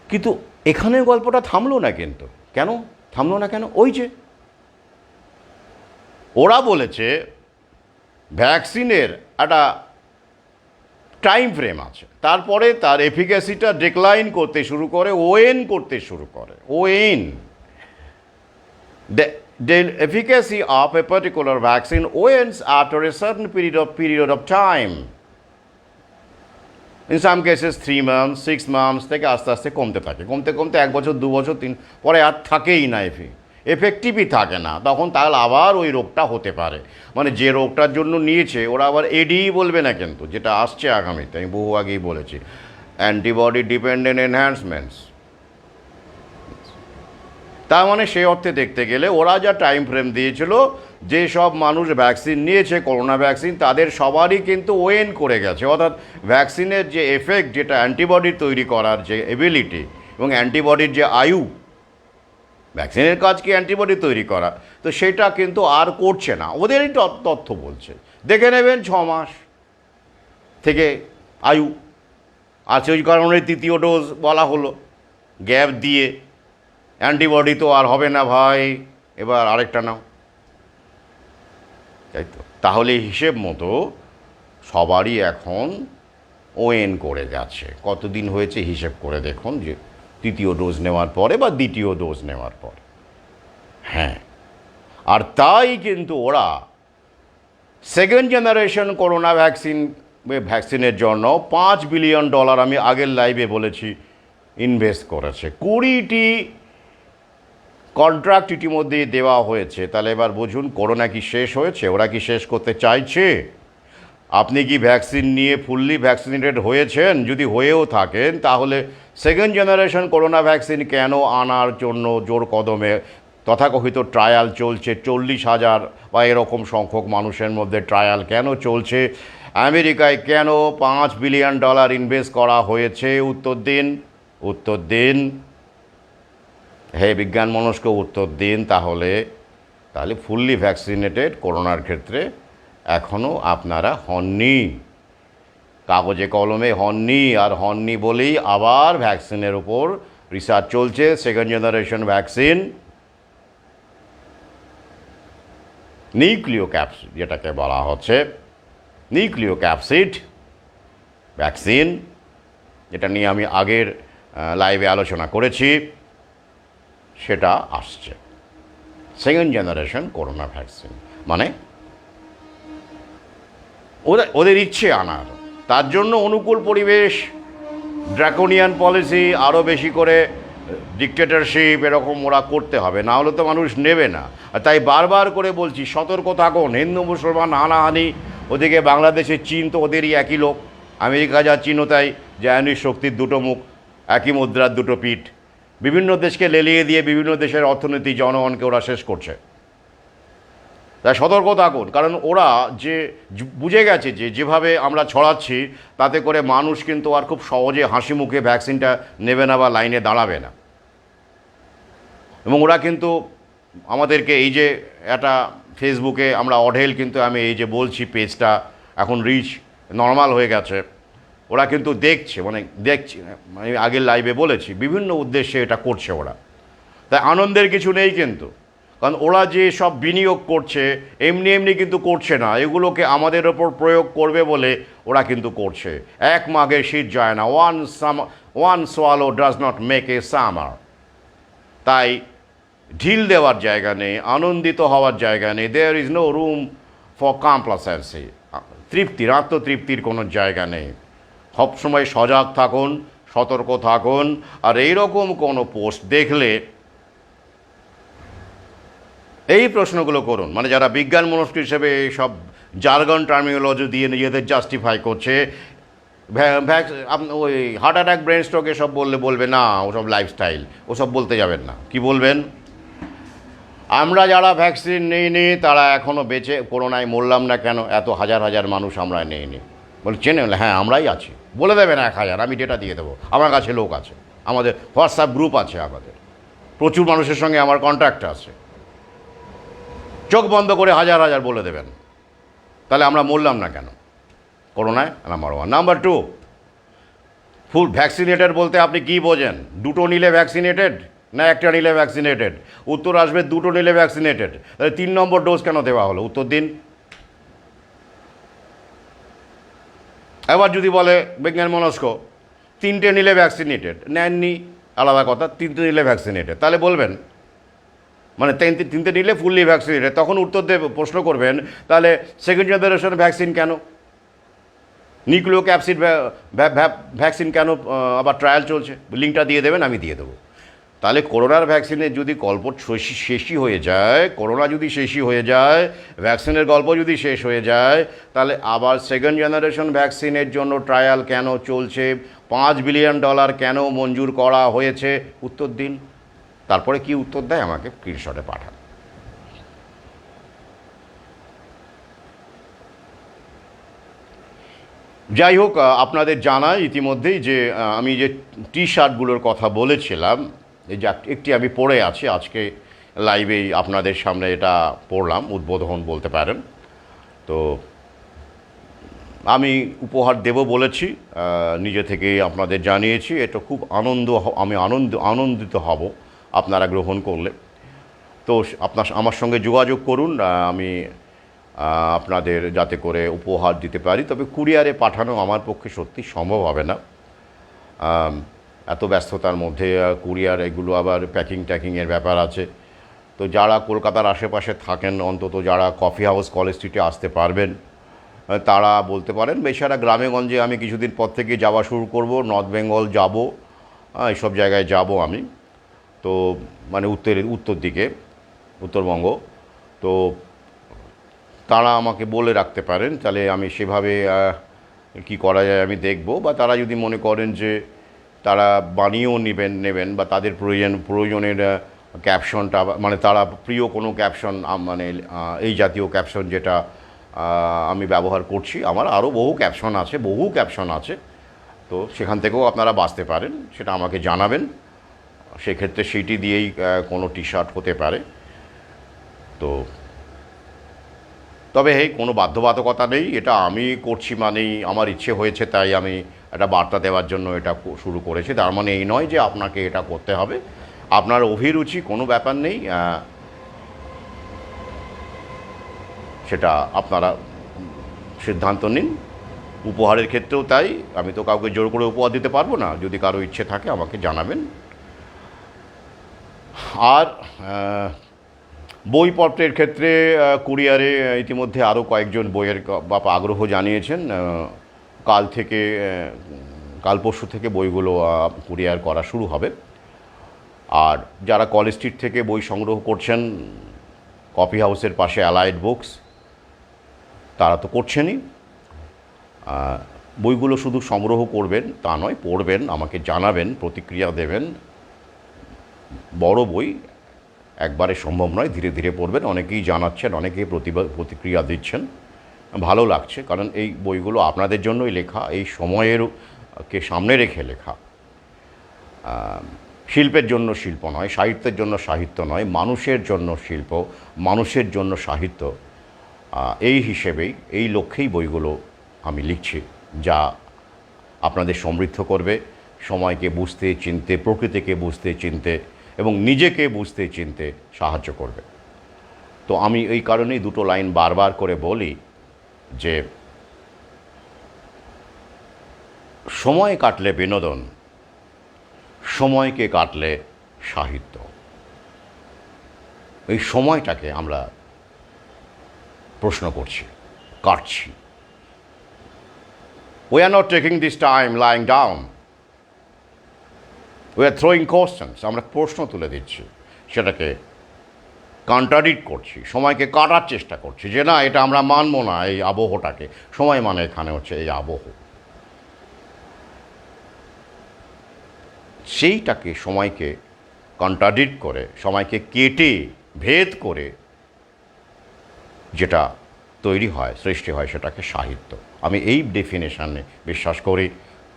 কিন্তু এখানে গল্পটা থামলো না, কিন্তু কেন থামলো না? কেন? ওই যে ওরা বলেছে ভ্যাকসিনের একটা টাইম ফ্রেম আছে, তারপরে তার এফিকাসিটা ডিক্লাইন করতে শুরু করে, করতে শুরু করে। The efficacy of a particular vaccine wanes after a certain period of time. In some cases 3 months, 6 months থেকে আস্তে আস্তে কমতে থাকে, কমতে 1 বছর, 2 বছর, 3 পরে আর থাকেই না, এফেক্টিভই থাকে না, তখন তাহলে আবার ওই রোগটা হতে পারে। মানে যে রোগটার জন্য নিয়েছে ওরা আবার এডিই বলবে না, কিন্তু যেটা আসছে আগামীতে, আমি বহু আগেই বলেছি, অ্যান্টিবডি ডিপেন্ডেন্ট এনহ্যান্সমেন্টস। তার মানে সেই অর্থে দেখতে গেলে ওরা যা টাইম ফ্রেম দিয়েছিল, যে সব মানুষ ভ্যাকসিন নিয়েছে করোনা ভ্যাকসিন, তাদের সবারই কিন্তু ওয়েন করে গেছে, অর্থাৎ ভ্যাকসিনের যে এফেক্ট, যেটা অ্যান্টিবডি তৈরি করার যে এবিলিটি এবং অ্যান্টিবডির যে আয়ু, ভ্যাকসিনের কাজ কি অ্যান্টিবডি তৈরি করা, তো সেটা কিন্তু আর করছে না, ওদেরই তথ্য বলছে। দেখে নেবেন 6 মাস থেকে আয়ু আছে, ওই কারণে তৃতীয় ডোজ বলা হলো, গ্যাপ দিয়ে, অ্যান্টিবডি তো আর হবে না ভাই, এবার আরেকটা নাও, তাই তো। তাহলে হিসেব মতো সবারই এখন ওয়েন করে গেছে। কতদিন হয়েছে হিসেব করে দেখুন, যে তৃতীয় ডোজ নেওয়ার পরে বা দ্বিতীয় ডোজ নেওয়ার পরে। হ্যাঁ, আর তাই কিন্তু ওরা সেকেন্ড জেনারেশন করোনা ভ্যাকসিনের জন্য $5 বিলিয়ন, আমি আগের লাইভে বলেছি, ইনভেস্ট করেছে, 20টি কন্ট্রাক্ট ইতিমধ্যে দেওয়া হয়েছে। তাহলে এবার বুঝুন করোনা কি শেষ হয়েছে? ওরা কি শেষ করতে চাইছে? আপনি কি ভ্যাকসিন নিয়ে ফুললি ভ্যাকসিনেটেড হয়েছেন? যদি হয়েও থাকেন তাহলে সেকেন্ড জেনারেশন করোনা ভ্যাকসিন কেন আনার জন্য জোর কদমে তথাকথিত ট্রায়াল চলছে? 40,000 বা এরকম সংখ্যক মানুষের মধ্যে ট্রায়াল কেন চলছে? আমেরিকায় কেন $5 বিলিয়ন ইনভেস্ট করা হয়েছে? উত্তর দিন, উত্তর দিন, হে বিজ্ঞান মনস্ক উত্তর দিন। তাহলে ফুললি ভ্যাকসিনেটেড করোনার ক্ষেত্রে এখনও আপনারা হননি, কাগজে কলমে হননি। আর হননি বলেই আবার ভ্যাকসিনের উপর রিসার্চ চলছে। সেকেন্ড জেনারেশন ভ্যাকসিন, নিউক্লিও ক্যাপসিড যেটাকে বলা হচ্ছে, নিউক্লিও ক্যাপসিড ভ্যাকসিন, যেটা নিয়ে আমি আগের লাইভে আলোচনা করেছি, সেটা আসছে। সেকেন্ড জেনারেশন করোনা ভ্যাকসিন মানে ওদের ইচ্ছে আনার, তার জন্য অনুকূল পরিবেশ, ড্রাকোনিয়ান পলিসি, আরও বেশি করে ডিক্টেটরশিপ এরকম ওরা করতে হবে, না হলে তো মানুষ নেবে না। আর তাই বারবার করে বলছি সতর্ক থাকুন। হিন্দু মুসলমান হানাহানি, ওদিকে বাংলাদেশে চীন তো ওদেরই একই লোক, আমেরিকা যা চীনও তাই, জায়নিক শক্তির দুটো মুখ, একই মুদ্রার দুটো পিঠ। বিভিন্ন দেশকে লেলিয়ে দিয়ে বিভিন্ন দেশের অর্থনীতি, জনগণকে ওরা শেষ করছে। তাই সতর্ক থাকুন, কারণ ওরা যে বুঝে গেছে যে যেভাবে আমরা ছড়াচ্ছি তাতে করে মানুষ কিন্তু আর খুব সহজে হাসি মুখে ভ্যাকসিনটা নেবে না বা লাইনে দাঁড়াবে না। এবং ওরা কিন্তু আমাদেরকে এই যে একটা ফেসবুকে আমরা অঢেল, কিন্তু আমি এই যে বলছি পেজটা এখন রিচ নর্মাল হয়ে গেছে, ওরা কিন্তু দেখছে, মানে দেখছি, আমি আগের লাইভে বলেছি বিভিন্ন উদ্দেশ্যে এটা করছে ওরা। তাই আনন্দের কিছু নেই কিন্তু, কারণ ওরা যে সব বিনিয়োগ করছে এমনি এমনি কিন্তু করছে না, এগুলোকে আমাদের ওপর প্রয়োগ করবে বলে ওরা কিন্তু করছে। এক মাঘে শীত যায় না, one swallow does not make a summer. তাই ঢিল দেওয়ার জায়গা নেই, আনন্দিত হওয়ার জায়গা নেই। There is no room for complacency, তৃপ্তির, আত্মতৃপ্তির কোনো জায়গা নেই। সবসময় সজাগ থাকুন, সতর্ক থাকুন। আর এইরকম কোনো পোস্ট দেখলে এই প্রশ্নগুলো করুন, মানে যারা বিজ্ঞান মনস্ক হিসেবে সব জার্গন টার্মিনোলজি দিয়ে নিজেদের জাস্টিফাই করছে, ওই হার্ট অ্যাটাক, ব্রেন স্ট্রোক এসব বলবে না, ওসব লাইফস্টাইল, ওসব বলতে যাবেন না। কি বলবেন? আমরা যারা ভ্যাকসিন নিইনি তারা এখনও বেঁচে, করোনায় মরলাম না কেন? এত হাজার হাজার মানুষ আমরা নিইনি বলে চেনে, হ্যাঁ আমরাই আছি, বলে দেবেন 1000, আমি ডেটা দিয়ে দেবো, আমার কাছে লোক আছে, আমাদের হোয়াটসঅ্যাপ গ্রুপ আছে, আমাদের প্রচুর মানুষের সঙ্গে আমার কন্ট্যাক্ট আছে, চোখ বন্ধ করে হাজার হাজার বলে দেবেন। তাহলে আমরা মরলাম না কেন করোনায়? নাম্বার 1। নাম্বার 2, ফুল ভ্যাকসিনেটেড বলতে আপনি কি বোঝেন? দুটো নিলে ভ্যাকসিনেটেড না একটা নিলে ভ্যাকসিনেটেড? উত্তর আসবে দুটো নিলে ভ্যাকসিনেটেড। তাহলে 3 নম্বর ডোজ কেন দেওয়া হলো? উত্তর দিন। এবার যদি বলে বিজ্ঞান মনস্ক 3টে নিলে ভ্যাকসিনেটেড, নেননি আলাদা কথা, 3টে নিলে ভ্যাকসিনেটেড, তাহলে বলবেন মানে 3টে নিলে ফুললি ভ্যাকসিনেটেড। তখন উত্তর দেবে, প্রশ্ন করবেন তাহলে সেকেন্ড জেনারেশন ভ্যাকসিন কেন, নিউক্লিও ক্যাপসিড ভ্যাকসিন কেন আবার ট্রায়াল চলছে? লিঙ্কটা দিয়ে দেবেন, আমি দিয়ে দেবো। তাহলে করোনার ভ্যাকসিনের যদি গল্প শেষই হয়ে যায়, করোনা যদি শেষই হয়ে যায়, ভ্যাকসিনের গল্প যদি শেষ হয়ে যায়, তাহলে আবার সেকেন্ড জেনারেশন ভ্যাকসিনের জন্য ট্রায়াল কেন চলছে? $5 বিলিয়ন কেন মঞ্জুর করা হয়েছে? উত্তর দিন। তারপরে কি উত্তর দেয় আমাকে স্ক্রিনশটে পাঠান। যাই হোক, আপনাদের জানাই ইতিমধ্যেই যে আমি যে টি শার্টগুলোর কথা বলেছিলাম, এই যে একটি আমি পরে আছি, আজকে লাইভেই আপনাদের সামনে এটা পড়লাম, উদ্বোধন বলতে পারেন। তো আমি উপহার দেব বলেছি, নিজে থেকেই আপনাদের জানিয়েছি, এটা খুব আমি আনন্দিত হব আপনারা গ্রহণ করলে। তো আমার সঙ্গে যোগাযোগ করুন, আমি আপনাদের যাতে করে উপহার দিতে পারি। তবে কুরিয়ারে পাঠানো আমার পক্ষে সত্যি সম্ভব হবে না, এত ব্যস্ততার মধ্যে কুরিয়ার, এগুলো আবার প্যাকিংয়ের ব্যাপার আছে। তো যারা কলকাতার আশেপাশে থাকেন, অন্তত যারা কফি হাউস কলেজ স্ট্রিটে আসতে পারবেন তারা বলতে পারেন। বেচারা গ্রামে গঞ্জে আমি কিছুদিন পর থেকে যাওয়া শুরু করব, নর্থ বেঙ্গল যাব, এইসব জায়গায় যাব আমি। তো মানে উত্তর দিকে, উত্তরবঙ্গ। তো তারা আমাকে বলে রাখতে পারেন, তাহলে আমি সেভাবে কি করা যায় আমি দেখব। বা তারা যদি মনে করেন যে তারা বানিয়েও নেবেন বা তাদের প্রয়োজনের ক্যাপশনটা, মানে তারা প্রিয় কোনো ক্যাপশন, মানে এই জাতীয় ক্যাপশন যেটা আমি ব্যবহার করছি, আমার আরও বহু ক্যাপশন আছে। তো সেখান থেকেও আপনারা বাঁচতে পারেন, সেটা আমাকে জানাবেন। সেক্ষেত্রে সেইটি দিয়েই কোনো টি শার্ট হতে পারে। তো তবে কোনো বাধ্যবাধকতা নেই, এটা আমি করছি মানেই আমার ইচ্ছে হয়েছে তাই আমি একটা বার্তা দেওয়ার জন্য এটা শুরু করেছি। তার মানে এই নয় যে আপনাকে এটা করতে হবে, আপনার অভিরুচি, কোনো ব্যাপার নেই, সেটা আপনারা সিদ্ধান্ত নিন। উপহারের ক্ষেত্রেও তাই, আমি তো কাউকে জোর করে উপহার দিতে পারবো না, যদি কারো ইচ্ছে থাকে আমাকে জানাবেন। আর বইপত্রের ক্ষেত্রে কুরিয়ারে ইতিমধ্যে আরও কয়েকজন বইয়ের বাবা আগ্রহ জানিয়েছেন। কাল পরশু থেকে বইগুলো কুরিয়ার করা শুরু হবে। আর যারা কলেজ স্ট্রিট থেকে বই সংগ্রহ করছেন, কফি হাউসের পাশে অ্যালাইড বুকস, তারা তো করছেনই। বইগুলো শুধু সংগ্রহ করবেন তা নয়, পড়বেন, আমাকে জানাবেন, প্রতিক্রিয়া দেবেন। বড় বই একবারে সম্ভব নয়, ধীরে ধীরে পড়বেন। অনেকেই জানাচ্ছেন, অনেকেই প্রতিক্রিয়া দিচ্ছেন, ভালো লাগছে, কারণ এই বইগুলো আপনাদের জন্যই লেখা, এই সময়েরকে সামনে রেখে লেখা। শিল্পের জন্য শিল্প নয়, সাহিত্যের জন্য সাহিত্য নয়, মানুষের জন্য শিল্প, মানুষের জন্য সাহিত্য, এই হিসেবেই, এই লক্ষ্যেই বইগুলো আমি লিখছি, যা আপনাদের সমৃদ্ধ করবে, সময়কে বুঝতে চিনতে, প্রকৃতিকে বুঝতে চিনতে এবং নিজেকে বুঝতে চিনতে সাহায্য করবে। তো আমি এই কারণেই দুটো লাইন বারবার করে বলি যে সময় কাটলে বিনোদন, সময়কে কাটলে সাহিত্য। এই সময়টাকে আমরা প্রশ্ন করছি, কাটছি। We are not taking this time lying down. We are throwing questions. আমরা প্রশ্ন তুলে দিচ্ছি, সেটাকে কন্ট্রাডিক্ট করছি, সময়কে কাটার চেষ্টা করছি, যে না, এটা আমরা মানব না, এই আবহটাকে। সময় মানে এখানে হচ্ছে এই আবহ, সেইটাকে, সময়কে কন্ট্রাডিক্ট করে, সময়কে কেটে ভেদ করে যেটা তৈরি হয়, সৃষ্টি হয়, সেটাকে সাহিত্য। আমি এই ডেফিনেশানে বিশ্বাস করি,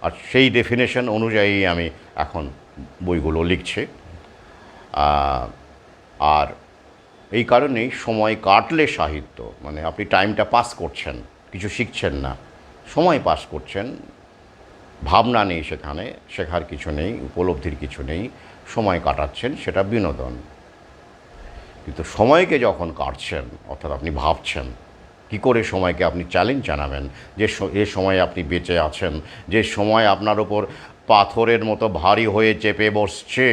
আর সেই ডেফিনেশন অনুযায়ী আমি এখন বইগুলো লিখছি। আর এই কারণেই সময় কাটলে সাহিত্য, মানে আপনি টাইমটা পাস করছেন, কিছু শিখছেন না, সময় পাস করছেন, ভাবনা নেই সেখানে, শেখার কিছু নেই, উপলব্ধির কিছু নেই, সময় কাটাচ্ছেন, সেটা বিনোদন। কিন্তু সময়কে যখন কাটছেন, অর্থাৎ আপনি ভাবছেন কী করে সময়কে আপনি চ্যালেঞ্জ জানাবেন, যে সময় আপনি বেঁচে আছেন, যে সময় আপনার ওপর পাথরের মতো ভারী হয়ে চেপে বসছে,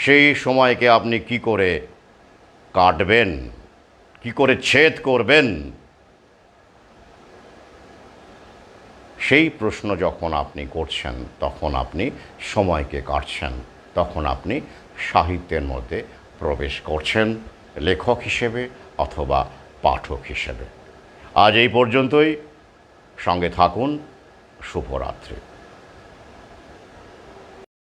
সেই সময়কে আপনি কি করে কাটবেন, কি করে ছেদ করবেন, সেই প্রশ্ন যখন আপনি করছেন, তখন আপনি সময়কে কাটছেন, তখন আপনি সাহিত্যের মধ্যে প্রবেশ করছেন, লেখক হিসেবে অথবা পাঠক হিসেবে। আজ এই পর্যন্তই, সঙ্গে থাকুন, শুভরাত্রি।